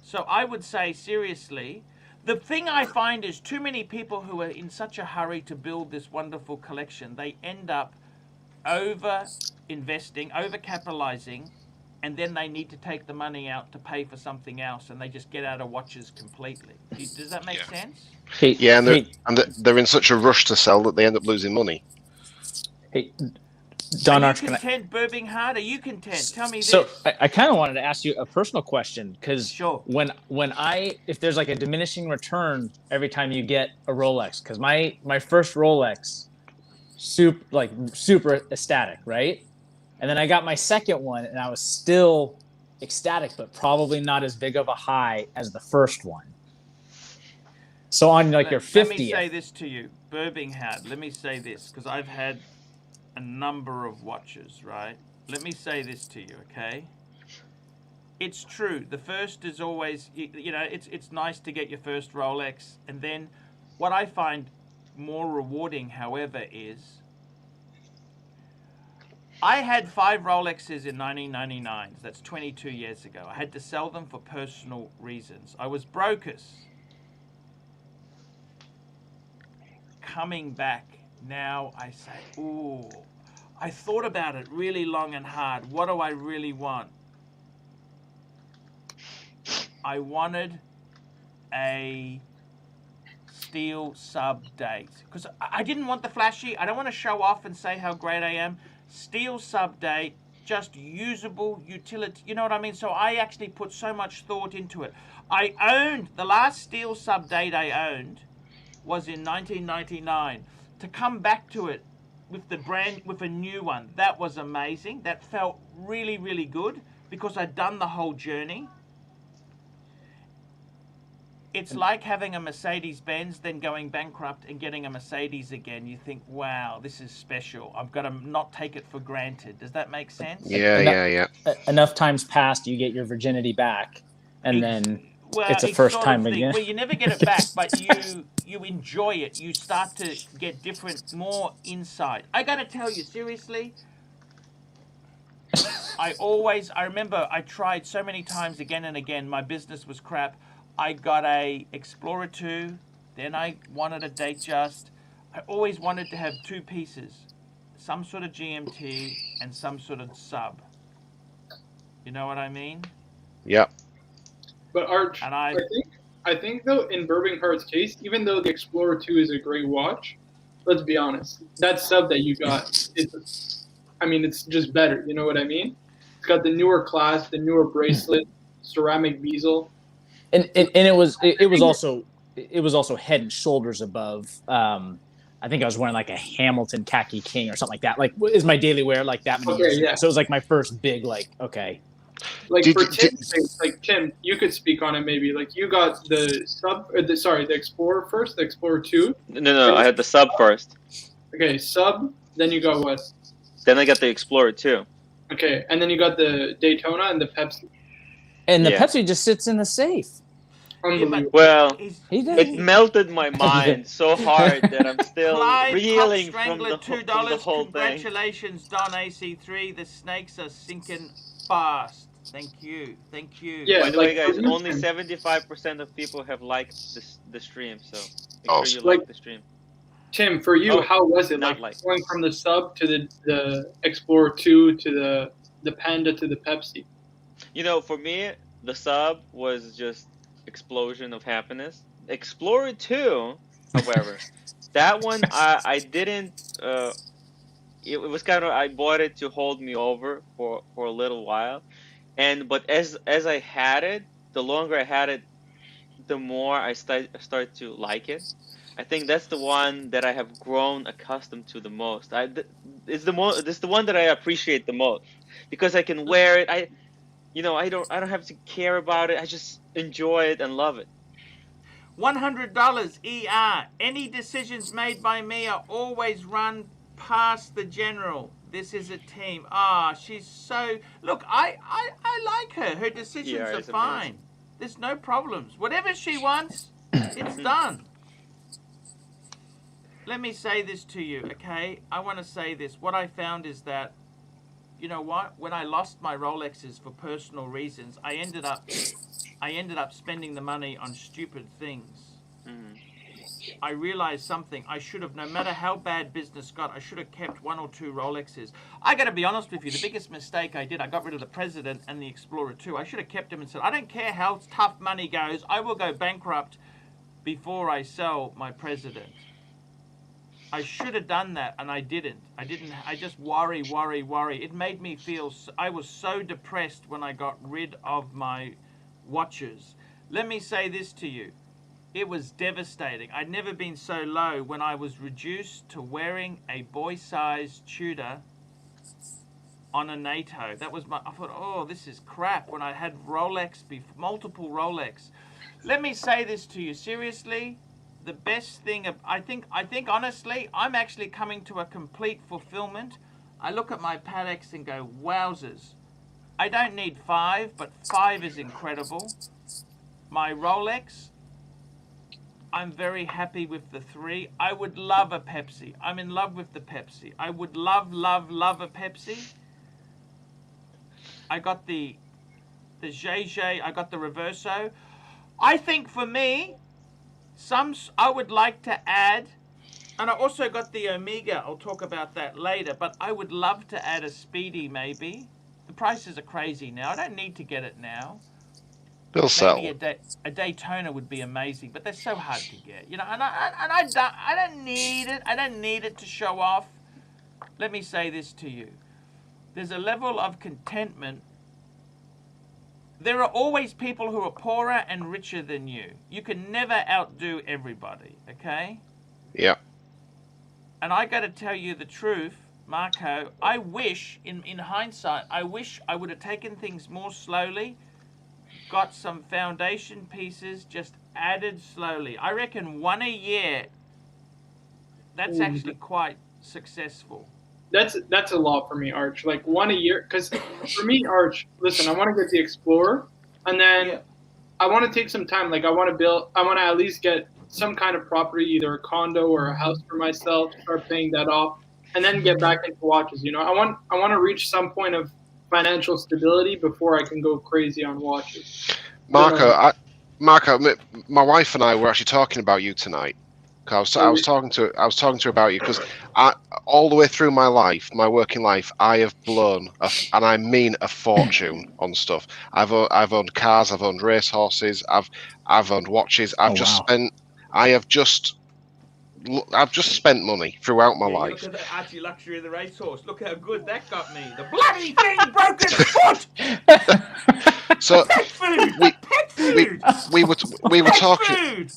So I would say, seriously, the thing I find is too many people who are in such a hurry to build this wonderful collection, they end up over-investing, over-capitalizing, and then they need to take the money out to pay for something else, and they just get out of watches completely. Does that make sense? Yeah, and they're in such a rush to sell that they end up losing money. Hey, Don Are Arch, you content, Burbing Hard? Are you content? Tell me this. So I kind of wanted to ask you a personal question, because Sure. if there's like a diminishing return every time you get a Rolex, because my first Rolex, super ecstatic, right? And then I got my second one, and I was still ecstatic, but probably not as big of a high as the first one. So on your 50th. Let me say this to you, Burbing Hard. Let me say this, because I've had a number of watches, right? Let me say this to you, okay? It's true. The first is always, it's nice to get your first Rolex. And then what I find more rewarding, however, is I had 5 Rolexes in 1999. That's 22 years ago. I had to sell them for personal reasons. I was brokers. Coming back now, I say, ooh, I thought about it really long and hard. What do I really want? I wanted a steel sub date because I didn't want the flashy. I don't want to show off and say how great I am. Steel sub date, just usable utility. You know what I mean? So I actually put so much thought into it. I owned the last steel sub date I owned was in 1999. To come back to it with a new one, that was amazing. That felt really, really good because I'd done the whole journey. It's like having a Mercedes-Benz, then going bankrupt and getting a Mercedes again. You think, wow, this is special. I've got to not take it for granted. Does that make sense? Yeah. Enough times passed, you get your virginity back, and then it's a first time again. Well, you never get it back, but you enjoy it. You start to get more insight. I got to tell you, seriously, I remember I tried so many times again and again. My business was crap. I got a Explorer 2, then I wanted a Datejust. I always wanted to have 2 pieces, some sort of GMT and some sort of sub. You know what I mean? Yeah. But Arch, I think though in Burbing Heart's case, even though the Explorer 2 is a great watch, let's be honest, that sub that you got, it's just better. You know what I mean? It's got the newer clasp, the newer bracelet, ceramic bezel. And it was also head and shoulders above. I think I was wearing like a Hamilton khaki king or something like that. Like is my daily wear like that many years ago. So it was like my first big okay. Like Did for you- did- Tim's sake, like Tim, you could speak on it maybe. Like you got the the Explorer first, the Explorer 2. No, I had the Sub first. Okay, Sub. Then you got what? Then I got the Explorer 2. Okay, and then you got the Daytona and the Pepsi. And the Yeah. Pepsi just sits in the safe. Unbelievable. Well, He's- He did. it melted my mind so hard that I'm still Clyde, reeling Pop from Strangler, the $2. whole thing. Congratulations, Don AC3. The snakes are sinking fast. Thank you. Thank you. Yeah. By the way, like, guys, for you, only Tim, 75% of people have liked the stream, so make Oh, sure you like- like the stream. Tim, for you, Oh, how was it? not Like like- going from the Sub to the Explorer 2 to the Panda to the Pepsi. You know, for me, the Sub was just explosion of happiness. Explorer 2, however, that one I didn't. It was kind of, I bought it to hold me over for a little while, but as I had it, the longer I had it, the more I start to like it. I think that's the one that I have grown accustomed to the most. It's the one that I appreciate the most because I can wear it. I don't have to care about it. I just enjoy it and love it. $100 ER. Any decisions made by me are always run past the general. This is a team. She's so... Look, I like her. Her decisions Yeah, are it's fine. amazing. There's no problems. Whatever she wants, it's done. Let me say this to you, okay? I want to say this. What I found is that, you know what? When I lost my Rolexes for personal reasons, I ended up spending the money on stupid things. I realized something. I should have, no matter how bad business got, I should have kept 1 or 2 Rolexes. I got to be honest with you. The biggest mistake I did, I got rid of the President and the Explorer 2. I should have kept them and said, I don't care how tough money goes. I will go bankrupt before I sell my President. I should have done that, and I didn't. I just worry. It made me feel, I was so depressed when I got rid of my watches. Let me say this to you. It was devastating. I'd never been so low when I was reduced to wearing a boy-sized Tudor on a NATO. That was I thought, oh, this is crap. When I had Rolex, multiple Rolex. Let me say this to you, seriously. The best thing, I think honestly, I'm actually coming to a complete fulfillment. I look at my Pateks and go, wowzers. I don't need 5, but 5 is incredible. My Rolex, I'm very happy with the 3. I would love a Pepsi. I'm in love with the Pepsi. I would love a Pepsi. I got the JJ, I got the Reverso. I think for me, I would like to add, and I also got the Omega. I'll talk about that later, but I would love to add a Speedy maybe. The prices are crazy now. I don't need to get it now. They'll sell. Maybe a Daytona would be amazing, but they're so hard to get, you know. And I don't need it. I don't need it to show off. Let me say this to you: there's a level of contentment. There are always people who are poorer and richer than you. You can never outdo everybody, okay? Yeah. And I got to tell you the truth, Marco. I wish, in hindsight, I wish I would have taken things more slowly. Got some foundation pieces, just added slowly. I reckon 1 a year, that's actually quite successful. That's a lot for me, Arch. Like 1 a year, because for me, Arch, listen, I want to get the Explorer, and then I want to take some time. Like I want to at least get some kind of property, either a condo or a house for myself, start paying that off, and then get back into watches. You know, I want to reach some point of financial stability before I can go crazy on watches. Marco, my wife and I were actually talking about you tonight. I was talking to her about you because all the way through my life, my working life, I have blown, and I mean a fortune on stuff. I've owned cars, I've owned racehorses, I've owned watches. I've just spent money throughout my life. Look at the ArchieLuxury of the racehorse. Look how good that got me. The bloody thing broke its foot. So Pet food. we were talking. Food.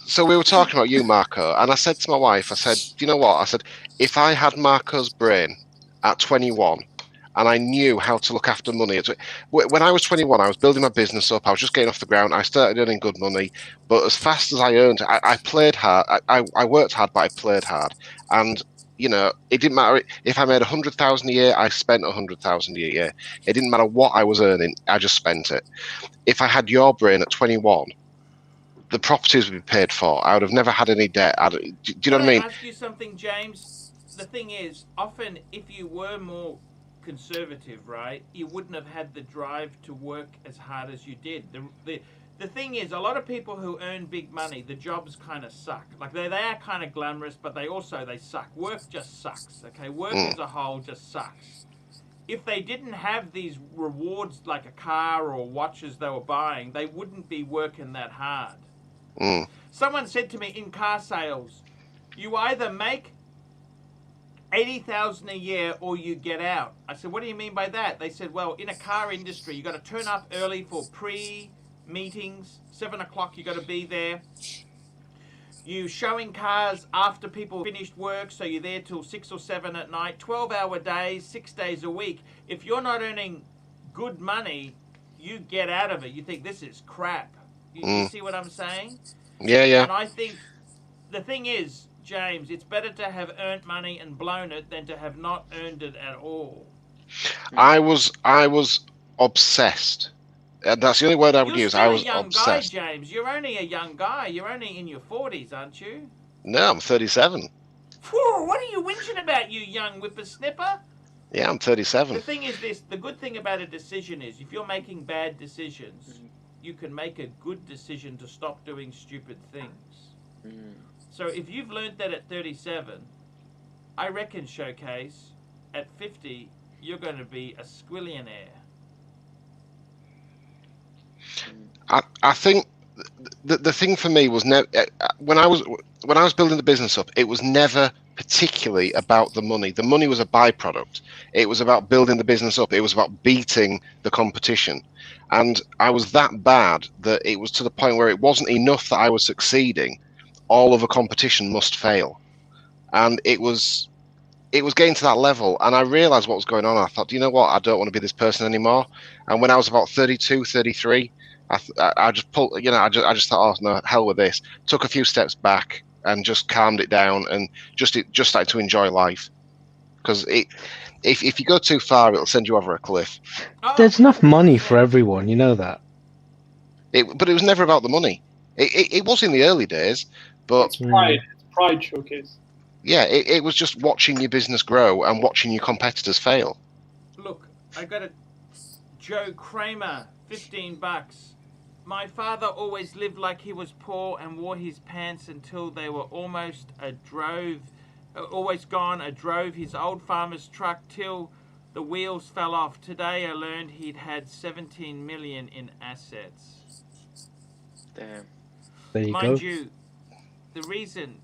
So we were talking about you, Marco, and I said to my wife, I said, you know what? I said, if I had Marco's brain at 21, and I knew how to look after money. When I was 21, I was building my business up. I was just getting off the ground. I started earning good money, but as fast as I earned, I played hard. I worked hard, but I played hard. And you know, it didn't matter if I made 100,000 a year. I spent 100,000 a year. It didn't matter what I was earning. I just spent it. If I had your brain at 21, the properties would be paid for. I would have never had any debt. Do you know what I mean? Can I ask you something, James? The thing is, often if you were more conservative, right, you wouldn't have had the drive to work as hard as you did. The thing is, a lot of people who earn big money, the jobs kind of suck. Like they are kind of glamorous, but they suck. Work just sucks. Okay, work as a whole just sucks. If they didn't have these rewards like a car or watches they were buying, they wouldn't be working that hard. Someone said to me in car sales, you either make 80,000 a year or you get out. I said, what do you mean by that? They said, well, in a car industry, you got to turn up early for pre-meetings. 7 o'clock, you got to be there. You showing cars after people finished work, so you're there till 6 or 7 at night. 12-hour days, 6 days a week. If you're not earning good money, you get out of it. You think this is crap. You see what I'm saying? Yeah. And I think the thing is, James, it's better to have earned money and blown it than to have not earned it at all. I was obsessed. That's the only word I would use. I was You're still a young obsessed. guy, James. You're only a young guy. You're only in your 40s, aren't you? No, I'm 37. Whew, what are you whinging about, you young whippersnipper? Yeah, I'm 37. The thing is this, the good thing about a decision is if you're making bad decisions, you can make a good decision to stop doing stupid things. So if you've learned that at 37, I reckon, Showcase, at 50, you're going to be a squillionaire. I think the thing for me was never when I was building the business up, it was never particularly about the money. The money was a byproduct. It was about building the business up. It was about beating the competition. And I was that bad that it was to the point where it wasn't enough that I was succeeding. All of the competition must fail. And it was getting to that level. And I realized what was going on. I thought, you know what? I don't want to be this person anymore. And when I was about 32, 33, I just pulled, you know, I just thought, oh no, hell with this. Took a few steps back and just calmed it down and just started to enjoy life. Because if you go too far, it'll send you over a cliff. There's enough money for everyone, you know that. But it was never about the money. It was in the early days, but it's pride. It's pride, Showcase. Yeah, it was just watching your business grow and watching your competitors fail. Look, I got a Joe Kramer, $15. My father always lived like he was poor and wore his pants until they were almost always gone. A drove his old farmer's truck till the wheels fell off. Today I learned he'd had 17 million in assets. Damn. There you Mind go. you, the reason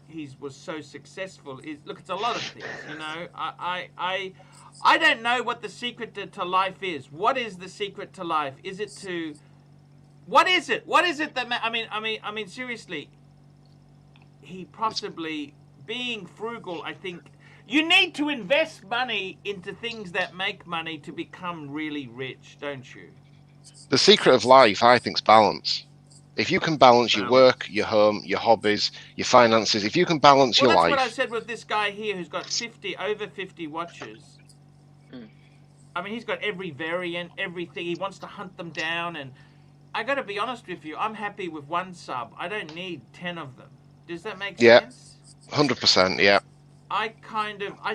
he was so successful is, look, it's a lot of things, you know. I don't know what the secret to life is. What is the secret to life? Is it to... What is it? What is it that... I mean, seriously, he possibly... Being frugal, I think... You need to invest money into things that make money to become really rich, don't you? The secret of life, I think, is balance. If you can balance your work, your home, your hobbies, your finances, if you can balance your life... Well, that's what I said with this guy here who's got over 50 watches. I mean, he's got every variant, everything. He wants to hunt them down. And I got to be honest with you, I'm happy with one sub. I don't need 10 of them. Does that make sense? 100%, yeah. I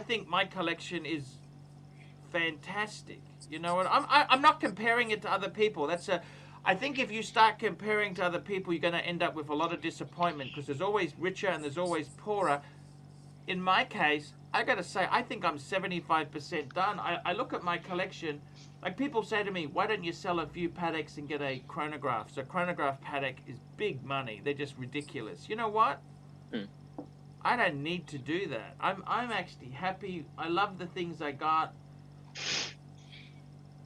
think my collection is fantastic. You know what? I'm not comparing it to other people. I think if you start comparing to other people, you're going to end up with a lot of disappointment because there's always richer and there's always poorer. In my case, I got to say, I think I'm 75% done. I look at my collection, like people say to me, why don't you sell a few Pateks and get a chronograph? So chronograph Patek is big money. They're just ridiculous. You know what? I don't need to do that. I'm actually happy. I love the things I got.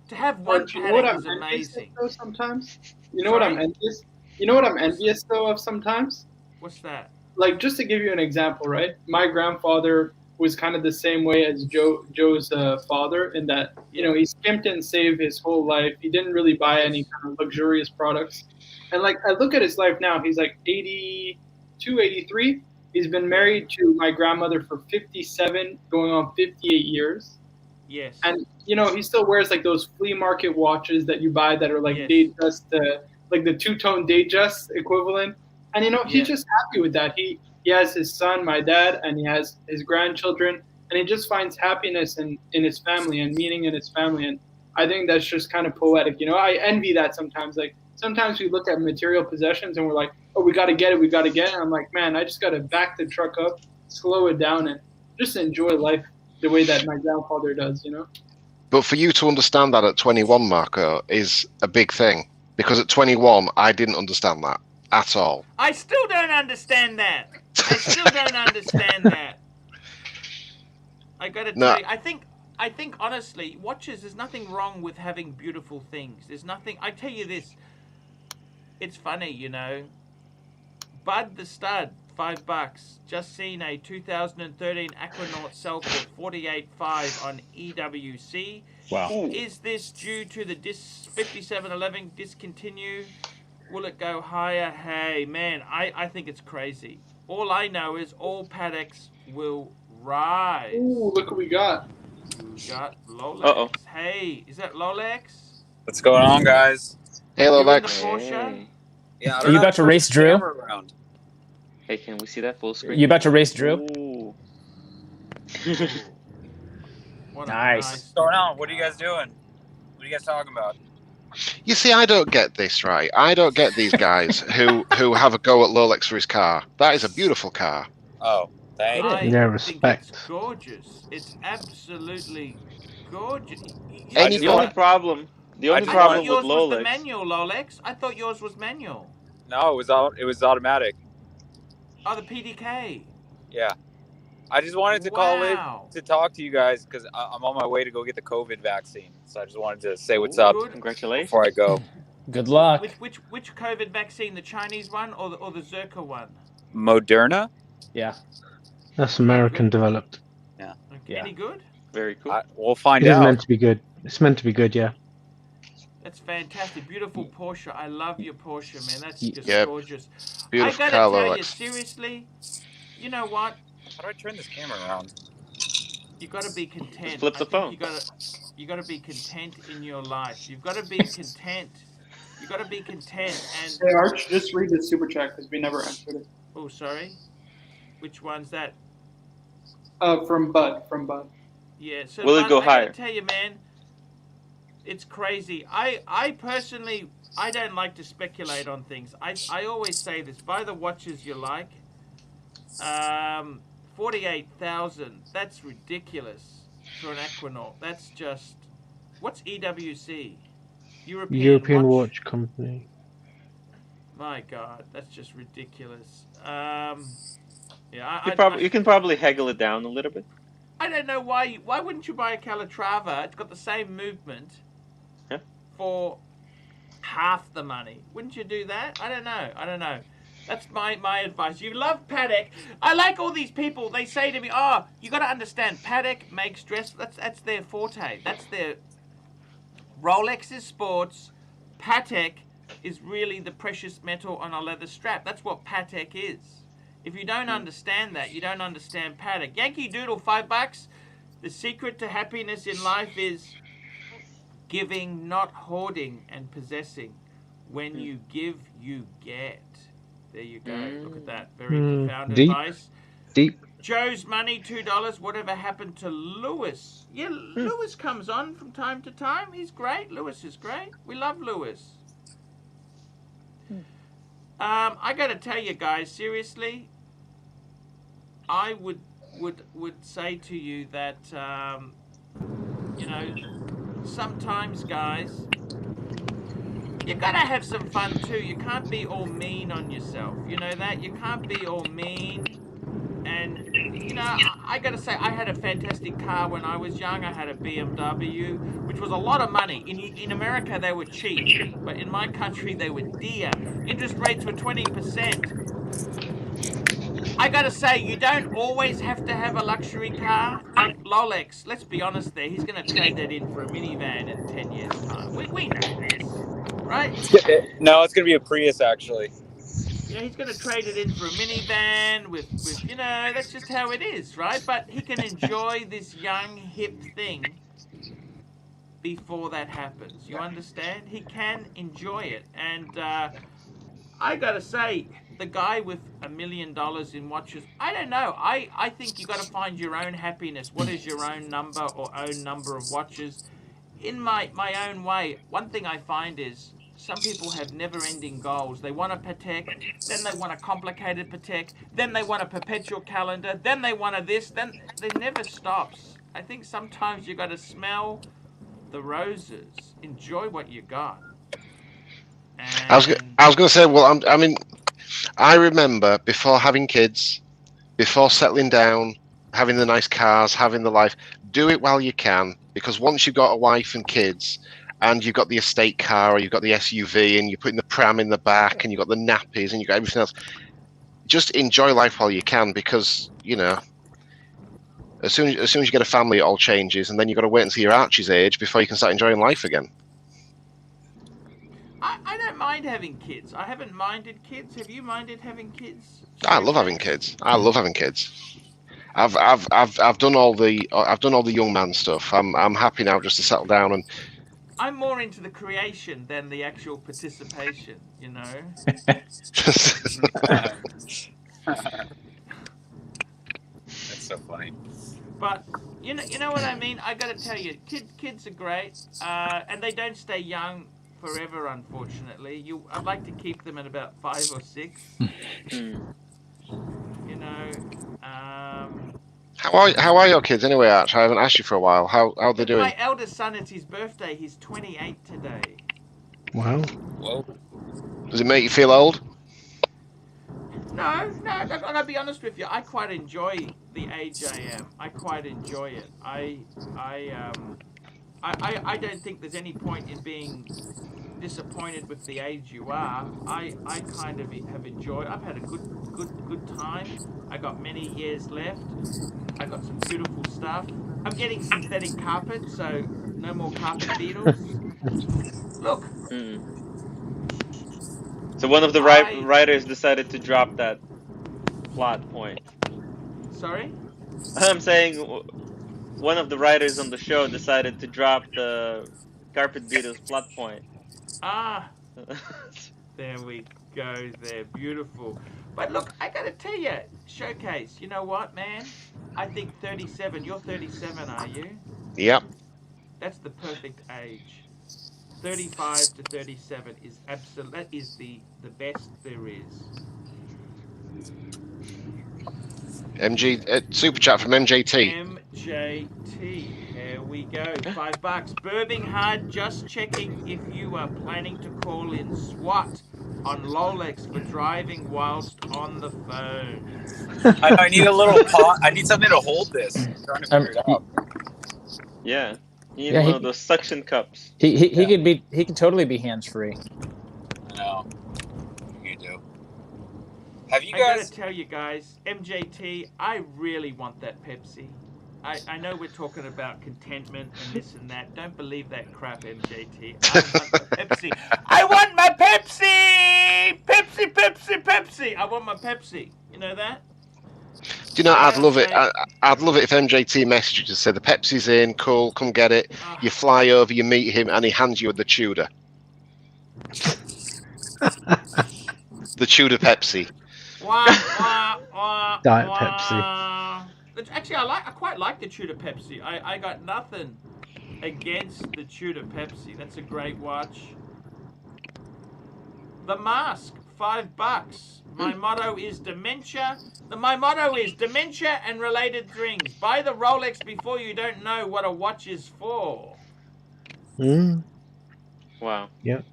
To have one Archie, Patek is amazing. Though, sometimes, you know what I'm envious. You know what I'm envious though of sometimes. What's that? Like, just to give you an example, right? My grandfather was kind of the same way as Joe's father, in that he skimped and saved his whole life. He didn't really buy any kind of luxurious products. And like I look at his life now, he's like 82, 83. He's been married to my grandmother for 57, going on 58 years. Yes. And he still wears like those flea market watches that you buy that are like Datejust, like the two-tone Datejust equivalent. And he's just happy with that. He has his son, my dad, and he has his grandchildren, and he just finds happiness in his family and meaning in his family. And I think that's just kind of poetic. I envy that sometimes. Like sometimes we look at material possessions and we're like, oh, we got to get it. And I'm like, man, I just got to back the truck up, slow it down, and just enjoy life the way that my grandfather does, But for you to understand that at 21, Marco, is a big thing. Because at 21, I didn't understand that at all. I still don't understand that. I gotta tell you, I think honestly, watches, there's nothing wrong with having beautiful things. There's nothing, I tell you this, it's funny, Bud the Stud, $5. Just seen a 2013 Aquanaut sell for $48.5 on EWC. Wow. Is this due to the 5711 discontinue? Will it go higher? Hey, man, I think it's crazy. All I know is all Pateks will rise. Ooh, look what we got. We got Lolex. Uh-oh. Hey, is that Lolex? What's going on, guys? Hey, You in the Lolex. Porsche? Yeah, Are you about to race Drew? Hey, can we see that full screen? You about to race Drew? Ooh. What a Nice. What's going on? What are you guys doing? What are you guys talking about? You see, I don't get this, right? I don't get these guys who have a go at Lolex for his car. That is a beautiful car. Oh, thank you. I Yeah, think respect. it's gorgeous. It's absolutely gorgeous. Any The only problem I with just I thought wanted- yours was the Lolex. manual, Lolex. I thought yours was manual. No, it was automatic. Oh, the PDK. Yeah. I just wanted to call in Wow. to talk to you guys because I'm on my way to go get the COVID vaccine. So I just wanted to say what's up Good. Congratulations. before I go. Good luck. Which COVID vaccine? The Chinese one or the Zirka one? Moderna? Yeah. That's American developed. Okay. Yeah. Any good? Very cool. We'll find It is out. meant to be good. It's meant to be good, yeah. That's fantastic. Beautiful Porsche. I love your Porsche, man. That's just Yeah. gorgeous. Beautiful I car, gotta tell you, Lolex. seriously, you know what? How do I turn this camera around? You gotta be content. Just flip the I think phone. You gotta be content in your life. You've gotta be content. You gotta be content and Hey, Arch, just read the super chat because we never answered it. oh, sorry. Which one's that? From Bud. Yeah. So Will it Bud, go I gotta higher? tell you, man, it's crazy. I personally, I don't like to speculate on things. I always say this: buy the watches you like. 48,000. That's ridiculous for an Aquanaut. That's just. What's EWC? European Watch Company. My God, that's just ridiculous. You can probably haggle it down a little bit. I don't know why. Why wouldn't you buy a Calatrava? It's got the same movement Yeah. for half the money. Wouldn't you do that? I don't know. That's my advice. You love Patek. I like all these people. They say to me, "Oh, you got to understand. Patek makes dress. That's their forte. That's their Rolex is sports. Patek is really the precious metal on a leather strap. That's what Patek is. If you don't understand that, you don't understand Patek. Yankee Doodle, $5. The secret to happiness in life is giving, not hoarding and possessing. When you give, you get. There you go. Look at that. Very profound Deep. advice. Deep. Joe's Money, $2. Whatever happened to Lewis? Yeah, Lewis comes on from time to time. He's great. Lewis is great. We love Lewis. I got to tell you guys, seriously, I would say to you that, sometimes, guys, you got to have some fun too. You can't be all mean on yourself. You know that? You can't be all mean. And, I got to say, I had a fantastic car when I was young. I had a BMW, which was a lot of money. In America, they were cheap. But in my country, they were dear. Interest rates were 20%. I gotta say, you don't always have to have a luxury car. Like Lolex, let's be honest there, he's gonna trade that in for a minivan in 10 years' time. We know this, right? No, it's gonna be a Prius actually. Yeah, he's gonna trade it in for a minivan with that's just how it is, right? But he can enjoy this young, hip thing before that happens. You understand? He can enjoy it. And I gotta say, the guy with $1 million in watches, I don't know. I think you gotta find your own happiness. What is your own number or own number of watches? In my own way, one thing I find is some people have never-ending goals. They want a Patek, then they want a complicated Patek, then they want a perpetual calendar, then they want a this, then it never stops. I think sometimes you gotta smell the roses. Enjoy what you got. And I was going to say, well, I remember before having kids, before settling down, having the nice cars, having the life, do it while you can, because once you've got a wife and kids, and you've got the estate car, or you've got the SUV, and you're putting the pram in the back, and you've got the nappies, and you've got everything else, just enjoy life while you can, because, as soon as you get a family, it all changes, and then you've got to wait until you're Archie's age before you can start enjoying life again. I don't mind having kids. I haven't minded kids. Have you minded having kids? I love having kids. I love having kids. I've done all the young man stuff. I'm happy now just to settle down and. I'm more into the creation than the actual participation. That's so funny. But you know what I mean. I got to tell you, kids are great, and they don't stay young forever. Unfortunately, I'd like to keep them at about 5 or 6. How are your kids anyway, Arch? I haven't asked you for a while. How are they doing? My eldest son, it's his birthday. He's 28 today. Wow. Whoa. Does it make you feel old? No. I gotta be honest with you. I quite enjoy the age I am. I quite enjoy it. I don't think there's any point in being disappointed with the age you are. I kind of have enjoyed. I've had a good time. I got many years left. I got some beautiful stuff. I'm getting synthetic carpet, so no more carpet beetles. Look. So one of the writers decided to drop that plot point. Sorry? I'm saying one of the writers on the show decided to drop the carpet beetles plot point. Ah. There we go. They're beautiful. But look, I gotta tell you, Showcase, you know what, man? I think 37. You're 37, are you? Yep. That's the perfect age. 35 to 37 is absolute. That is the best there is. Super chat from MJT. MJT, here we go. $5. Birmingham, just checking if you are planning to call in SWAT on Lolex for driving whilst on the phone. I need a little pot. I need something to hold this. I'm trying to figure it out. Yeah. You need one of those suction cups. He could totally be hands free. I know. What do you do? Have you I guys? gotta tell you guys, MJT, I really want that Pepsi. I know we're talking about contentment and this and that. Don't believe that crap, MJT. I want the Pepsi. I want my Pepsi! Pepsi, Pepsi, Pepsi! I want my Pepsi. You know that? Do you know, I'd love it. I'd love it if MJT messaged you to say the Pepsi's in, cool, come get it. You fly over, you meet him, and he hands you the Tudor. The Tudor Pepsi. Diet Pepsi. Actually, I quite like the Tudor Pepsi. I got nothing against the Tudor Pepsi. That's a great watch. The mask, $5. My motto is dementia. My motto is dementia and related things. Buy the Rolex before you don't know what a watch is for. Wow. Yep.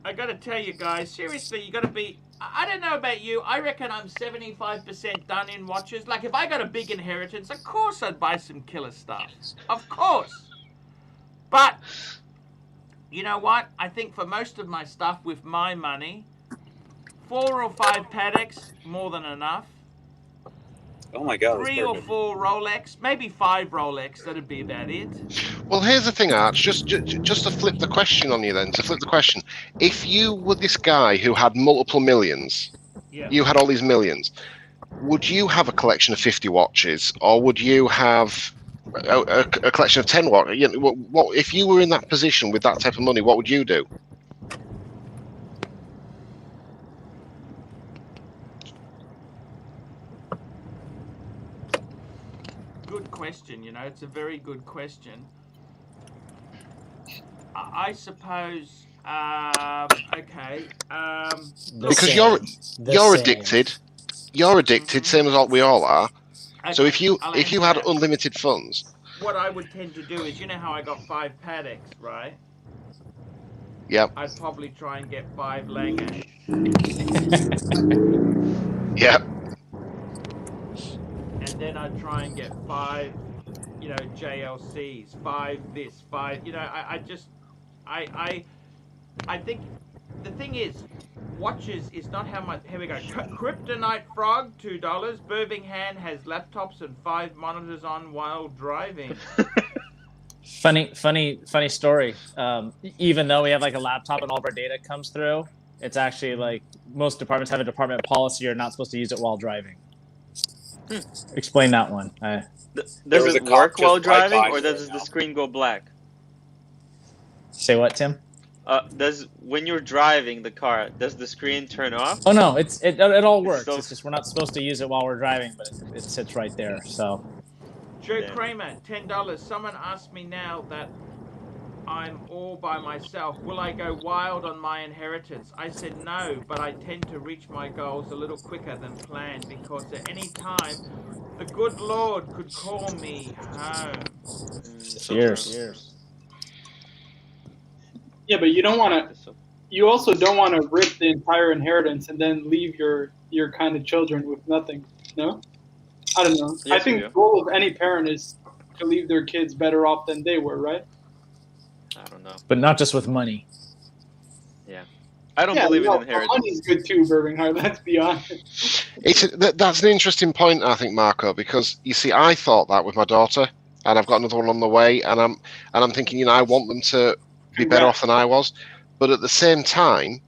I gotta tell you guys, seriously, you gotta be. I don't know about you. I reckon I'm 75% done in watches. Like, if I got a big inheritance, of course I'd buy some killer stuff. Of course. But, you know what? I think for most of my stuff with my money, 4 or 5 Pateks, more than enough. Oh my God, that's 3 or perfect. 4 Rolex, maybe 5 Rolex. That'd be about it. Well, here's the thing, Arch. Just to flip the question on you, then. To flip the question, if you were this guy who had multiple millions, Yeah. you had all these millions, would you have a collection of 50 watches, or would you have a collection of 10 watches? You know, what if you were in that position with that type of money? What would you do? Good question. You know, it's a very good question. I suppose. Okay. Because you're addicted. You're addicted, same as we all are. Okay, So if you I'll had answer that. unlimited funds, What I would tend to do is, you know how I got 5 Pateks, right? yep, I'd probably try and get 5 Lange. yep, And then I'd try and get 5, you know, JLCs, 5 this, 5, you know, I think the thing is, watches is not how much. Here we go. Kryptonite Frog, $2. Birmingham has laptops and 5 monitors on while driving. Funny story. Even though we have like a laptop and all of our data comes through, it's actually like most departments have a department policy you're not supposed to use it while driving. Explain that one. Does it work while driving, or does the screen go black? Say what, Tim? When you're driving the car, does the screen turn off? Oh no, it all works. It's just we're not supposed to use it while we're driving, but it sits right there. So. Joe Kramer, $10. Someone asked me now that I'm all by myself. Will I go wild on my inheritance? I said no, but I tend to reach my goals a little quicker than planned because at any time, the good Lord could call me home. Cheers. Yeah, but you don't want to. You also don't want to rip the entire inheritance and then leave your kind of children with nothing. No, I don't know. Yes, I think the goal of any parent is to leave their kids better off than they were, right? I don't know. But not just with money. Yeah. I don't believe in inheritance. Money's good too, Birmingham. Let's be honest. That's an interesting point, I think, Marco, because you see, I thought that with my daughter, and I've got another one on the way, and I'm thinking, you know, I want them to be better off than I was, but at the same time,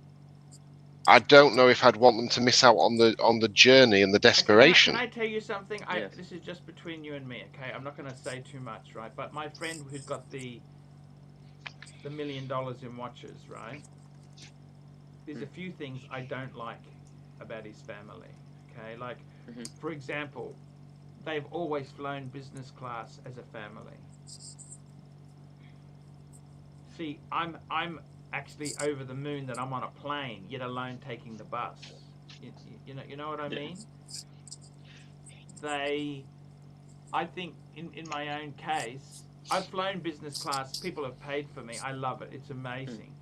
I don't know if I'd want them to miss out on the journey and the desperation. Can I tell you something? This is just between you and me, okay? I'm not going to say too much, right? But my friend who's got the $1 million in watches, right? There's a few things I don't like about his family, okay? Like, for example, they've always flown business class as a family. See, I'm actually over the moon that I'm on a plane, yet alone taking the bus. You know what I mean? I think in my own case, I've flown business class. People have paid for me. I love it. It's amazing.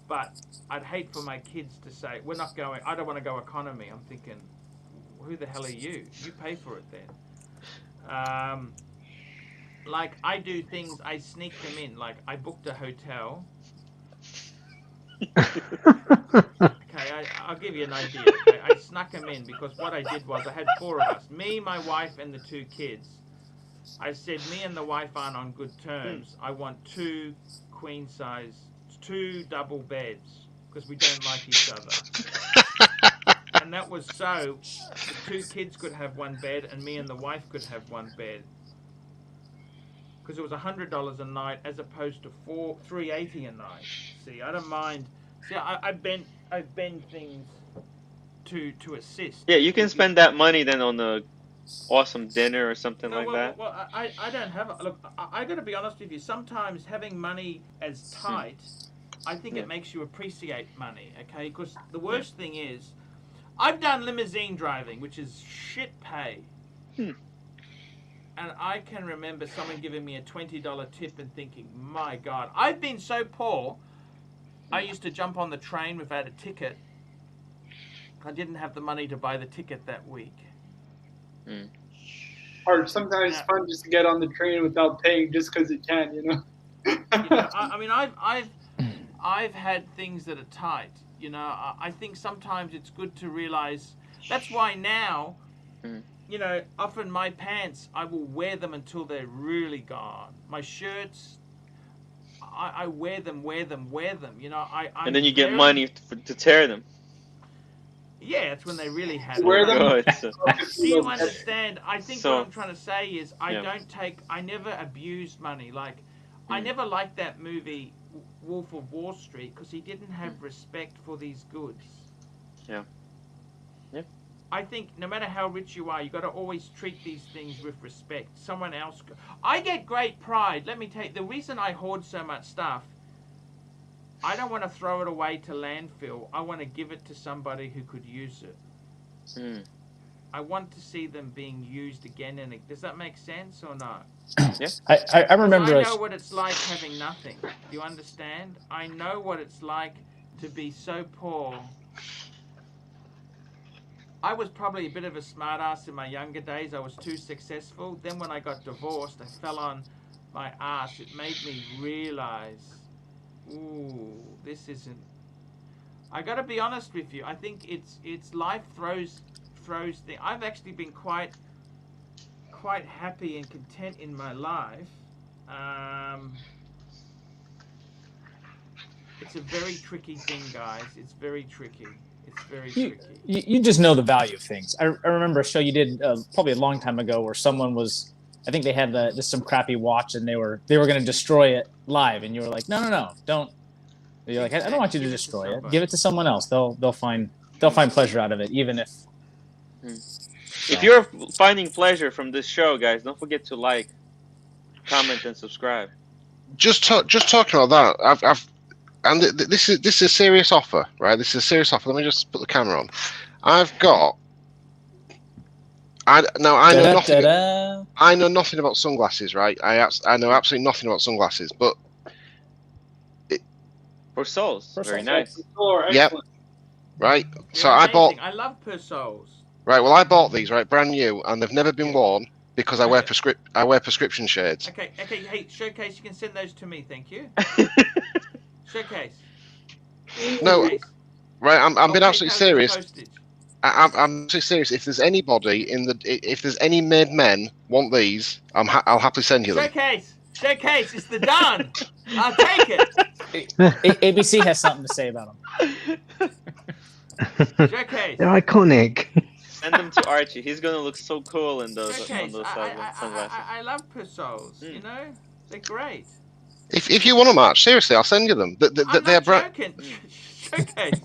But I'd hate for my kids to say, we're not going, I don't want to go economy. I'm thinking, who the hell are you? You pay for it then. Like, I do things, I sneak them in. Like, I booked a hotel. Okay, I'll give you an idea. Okay? I snuck them in because what I did was I had 4 of us. Me, my wife, and the 2 kids. I said, me and the wife aren't on good terms. I want 2 queen size, 2 double beds because we don't like each other. And that was so the 2 kids could have 1 bed and me and the wife could have 1 bed. Because it was $100 a night as opposed to $380 a night. See, I don't mind. See, I bend things to assist. Yeah, you can spend that money then on a awesome dinner or something like that. Well, I don't have it. Look, I got to be honest with you. Sometimes having money as tight, I think it makes you appreciate money. Okay, because the worst thing is, I've done limousine driving, which is shit pay. And I can remember someone giving me a $20 tip and thinking, my God, I've been so poor. I used to jump on the train without a ticket. I didn't have the money to buy the ticket that week. Or sometimes it's fun just to get on the train without paying just because you can, you know? I mean, I've had things that are tight. You know, I think sometimes it's good to realize. That's why now, you know, often my pants, I will wear them until they're really gone. My shirts, I wear them. You know, I'm And then you get very- money to tear them. Yeah, it's when they really have Wear it. them. Good. So, Do you understand? I think So- what I'm trying to say is I never abused money. Like, I never liked that movie Wolf of Wall Street because he didn't have respect for these goods. Yeah. Yeah. I think no matter how rich you are, you got to always treat these things with respect. Someone else. I get great pride. Let me tell you, the reason I hoard so much stuff, I don't want to throw it away to landfill. I want to give it to somebody who could use it. I want to see them being used again and does that make sense or not? Yeah. I remember. I know what it's like having nothing. Do you understand? I know what it's like to be so poor. I was probably a bit of a smartass in my younger days. I was too successful. Then when I got divorced, I fell on my ass. It made me realize, ooh, this isn't. I got to be honest with you. I think it's life throws things. I've actually been quite happy and content in my life. It's a very tricky thing, guys. It's very tricky. It's very tricky. You just know the value of things. I remember a show you did probably a long time ago where someone was, I think they had just some crappy watch and they were going to destroy it live, and you were like, no, don't. You're like, I don't want you to destroy it. Give it to someone else. They'll find pleasure out of it, even if. If you're finding pleasure from this show, guys, don't forget to like, comment, and subscribe. Just talking about that, and this is a serious offer, right? This is a serious offer. Let me just put the camera on. I know nothing about sunglasses, right? I know absolutely nothing about sunglasses, but For souls, very nice. Yep. Right. So Amazing. I love Persols. Right. Well, I bought these right brand new, and they've never been worn because I wear prescription shades. Okay. Hey, Showcase, you can send those to me, thank you. Showcase. No. Showcase. Right. I'm being absolutely serious. Postage. I'm absolutely serious. If there's anybody if there's any made men want these, I'll happily send you them. Showcase, it's the Don. I'll take it. ABC has something to say about them. Showcase. They're iconic. Send them to Archie. He's gonna look so cool in those Showcase. sunglasses. I love Persols. You know, they're great. If you want them, Arch, seriously, I'll send you them. I'm not joking. Showcase.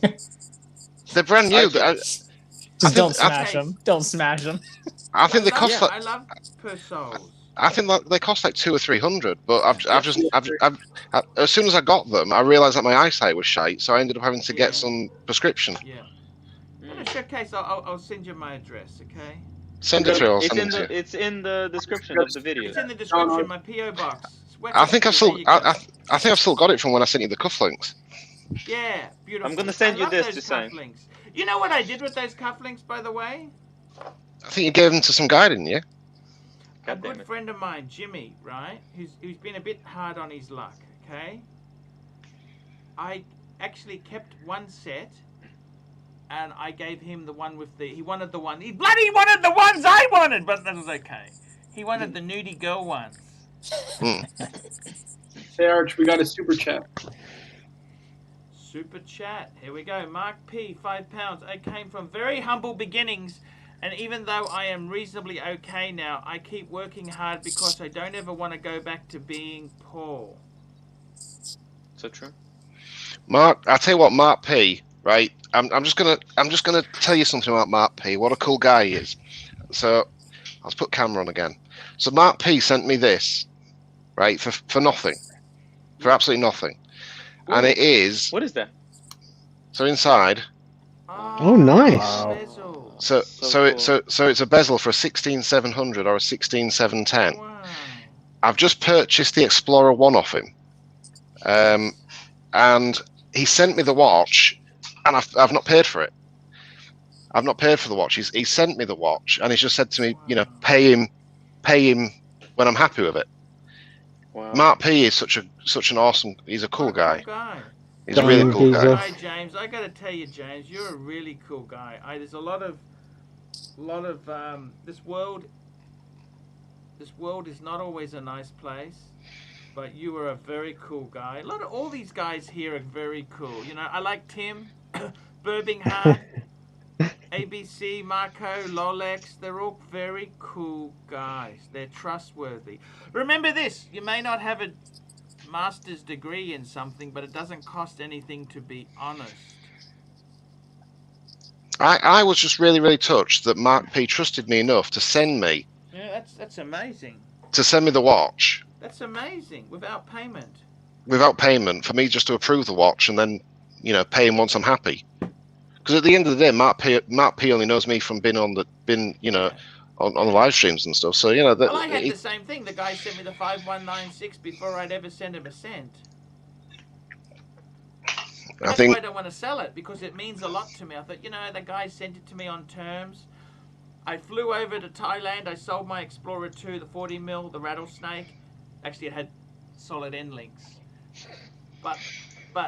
They're brand new. Don't smash them. Don't smash them. I think they cost. I love Persols. I think that they cost like 200 or 300. But I've as soon as I got them, I realised that my eyesight was shite, so I ended up having to get some prescription. Yeah. Showcase. I'll send you my address. Okay. Send it through. I'll send it to you. It's in the description of the video. It's in the description. My PO box. I think I've still got it from when I sent you the cufflinks. Yeah, beautiful. I'm gonna send you this those to sign. cufflinks. You know what I did with those cufflinks, by the way? I think you gave them to some guy, didn't you? A good friend of mine, Jimmy, right? Who's been a bit hard on his luck. Okay. I actually kept one set, and I gave him the one with he wanted the one. He bloody wanted the ones I wanted, but that was okay. He wanted the nudie girl ones. Hey, Arch, we got a super chat. Super chat. Here we go. Mark P, £5. I came from very humble beginnings, and even though I am reasonably okay now, I keep working hard because I don't ever want to go back to being poor. So true. Mark, I'll tell you what, Mark P. Right, I'm just gonna tell you something about Mark P. What a cool guy he is. So, let's put camera on again. So Mark P. sent me this, right, for nothing, for absolutely nothing. And it is. What is that? So inside. Oh, nice. Wow. So it's a bezel for a 16700 or a 16710. Wow. I've just purchased the Explorer 1 off him, and he sent me the watch, and I've not paid for it. I've not paid for the watch. He sent me the watch, and he's just said to me, you know, pay him when I'm happy with it. Wow. Mark P is such an awesome. He's a cool guy. He's a really cool guy. Hi, James. I gotta tell you, James, you're a really cool guy. There's a lot of this world. This world is not always a nice place, but you are a very cool guy. All these guys here are very cool. You know, I like Tim, Birmingham, ABC, Marco, Lolex. They're all very cool guys. They're trustworthy. Remember this: you may not have a master's degree in something, but it doesn't cost anything to be honest. I was just really, really touched that Mark P trusted me enough to send me. Yeah, that's amazing. To send me the watch. That's amazing, without payment. Without payment, for me just to approve the watch and then, you know, pay him once I'm happy. Because at the end of the day, Mark P only knows me from being on the live streams and stuff. So you know that. Well, I had the same thing. The guy sent me the 5196 before I'd ever send him a cent. That's why I don't want to sell it, because it means a lot to me. I thought, you know, the guy sent it to me on terms. I flew over to Thailand. I sold my Explorer 2, the 40mm, the Rattlesnake. Actually, it had solid end links. But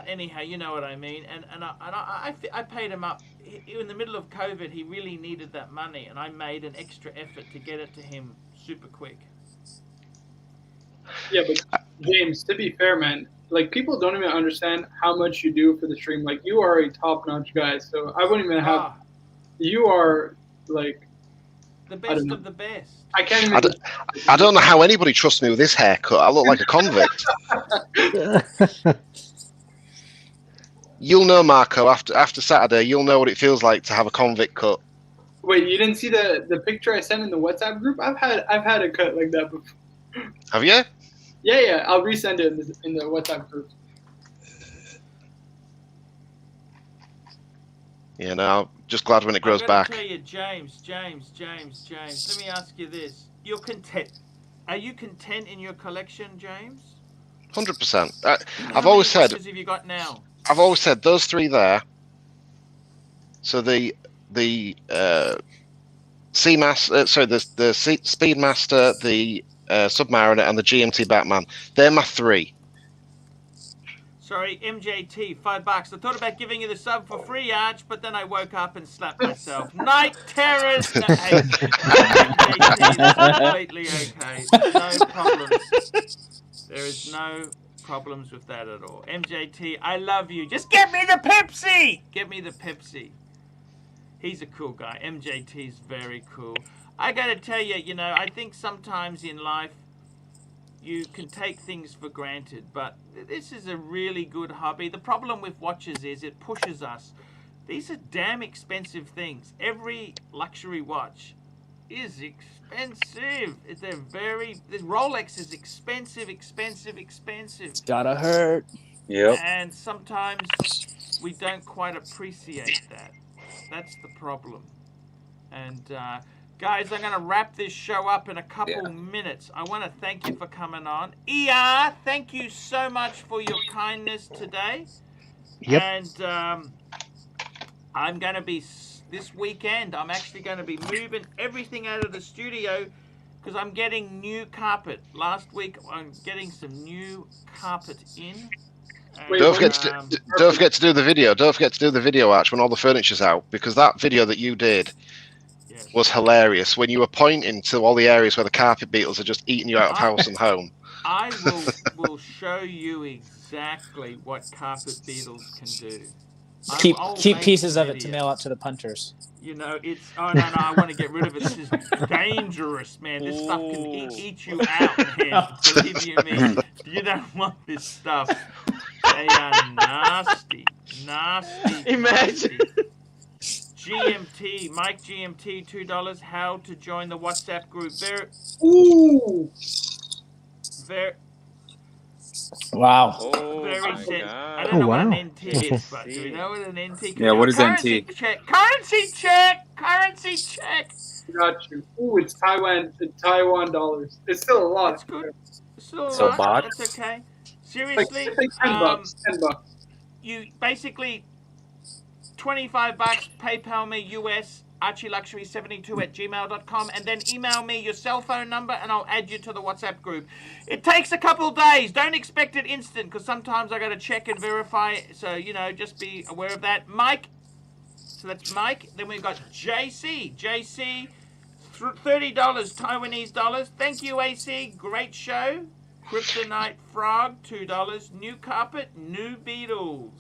anyhow, you know what I mean. And I paid him up. In the middle of COVID, he really needed that money, and I made an extra effort to get it to him super quick. Yeah, but James, to be fair, man, like, people don't even understand how much you do for the stream. Like, you are a top-notch guy, so I wouldn't even have. You are like the best of the best. I can't even. I don't know how anybody trusts me with this haircut. I look like a convict. You'll know, Marco, after Saturday, you'll know what it feels like to have a convict cut. Wait, you didn't see the picture I sent in the WhatsApp group? I've had a cut like that before. Have you? Yeah. I'll resend it in the WhatsApp group. Yeah, no, I'm just glad when it grows back. I tell you, James. Let me ask you this: you're content? Are you content in your collection, James? 100%. I've always said. How many have you got now? I've always said those three there. So the Seamaster, the Speedmaster, the Submariner, and the GMT Batman. They're my three. Sorry, MJT, $5. I thought about giving you the sub for free, Arch, but then I woke up and slapped myself. Night terrors. No, hey, MJT, that's completely okay. No problems. There is no problems with that at all. MJT, I love you. Just get me the Pepsi. Get me the Pepsi. He's a cool guy. MJT's very cool. I gotta tell you, you know, I think sometimes in life you can take things for granted, but this is a really good hobby. The problem with watches is it pushes us. These are damn expensive things. Every luxury watch is expensive. They're very. The Rolex is expensive. It's gotta hurt. Yep. And sometimes we don't quite appreciate that. That's the problem. And guys, I'm going to wrap this show up in a couple minutes. I want to thank you for coming on. ER, thank you so much for your kindness today. Yep. And I'm going to be, this weekend, I'm actually going to be moving everything out of the studio because I'm getting new carpet. Last week, I'm getting some new carpet in. And, don't forget to do the video. Don't forget to do the video, Arch, when all the furniture's out, because that video that you did was hilarious when you were pointing to all the areas where the carpet beetles are just eating you out of house and home. I will show you exactly what carpet beetles can do. Keep pieces of it to mail out to the punters. You know, it's no, I want to get rid of it. This is dangerous, man. This stuff can eat you out, man. Believe you me, you don't want this stuff. They are nasty. Imagine. GMT, Mike GMT, $2. How to join the WhatsApp group? Wow. I don't know what an NT is, but do we know what an NT? Yeah, what is NT? Currency check. Got you. Ooh, it's Taiwan dollars. It's still a lot. That's good. It's still a So lot. bot? That's okay. Seriously, like $10. $10. You basically $25, PayPal me US. ArchieLuxury72@gmail.com, and then email me your cell phone number and I'll add you to the WhatsApp group. It takes a couple days. Don't expect it instant because sometimes I got to check and verify. So, you know, just be aware of that. Mike. So that's Mike. Then we've got JC. JC, $30 Taiwanese dollars. Thank you, AC. Great show. Kryptonite Frog, $2. New carpet, new Beatles.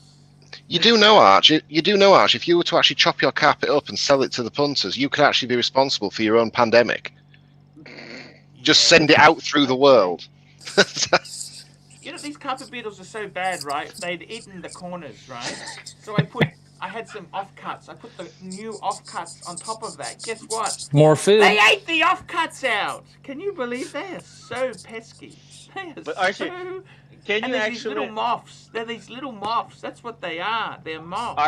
You do know, Arch. You do know, Arch. If you were to actually chop your carpet up and sell it to the punters, you could actually be responsible for your own pandemic. Just send it out through the world. You know, these carpet beetles are so bad, right? They'd eaten the corners, right? So I had some offcuts. I put the new offcuts on top of that. Guess what? More food. They ate the offcuts out. Can you believe they are so pesky? They are But Archie, so... can and you they're these actually? little moths. They're these little moths. That's what they are. They're moths.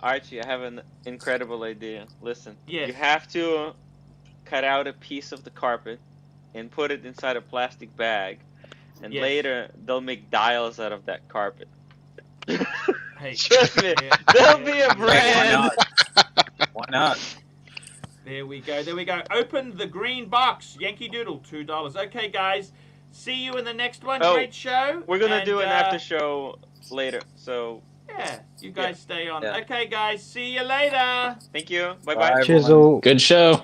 Archie, I have an incredible idea. Listen, Yes. you have to cut out a piece of the carpet and put it inside a plastic bag, and Yes. later they'll make dials out of that carpet. Hey, Trust me, yeah, there'll yeah. be a brand. Why not? There we go. There we go. Open the green box. Yankee Doodle, $2. Okay, guys. See you in the next one. Oh, Great show. We're gonna And, do an after show later, so Yeah, you guys stay on. Yeah. Okay, guys. See you later. thank you. Bye Bye, bye. Cheers everyone. all. Good show.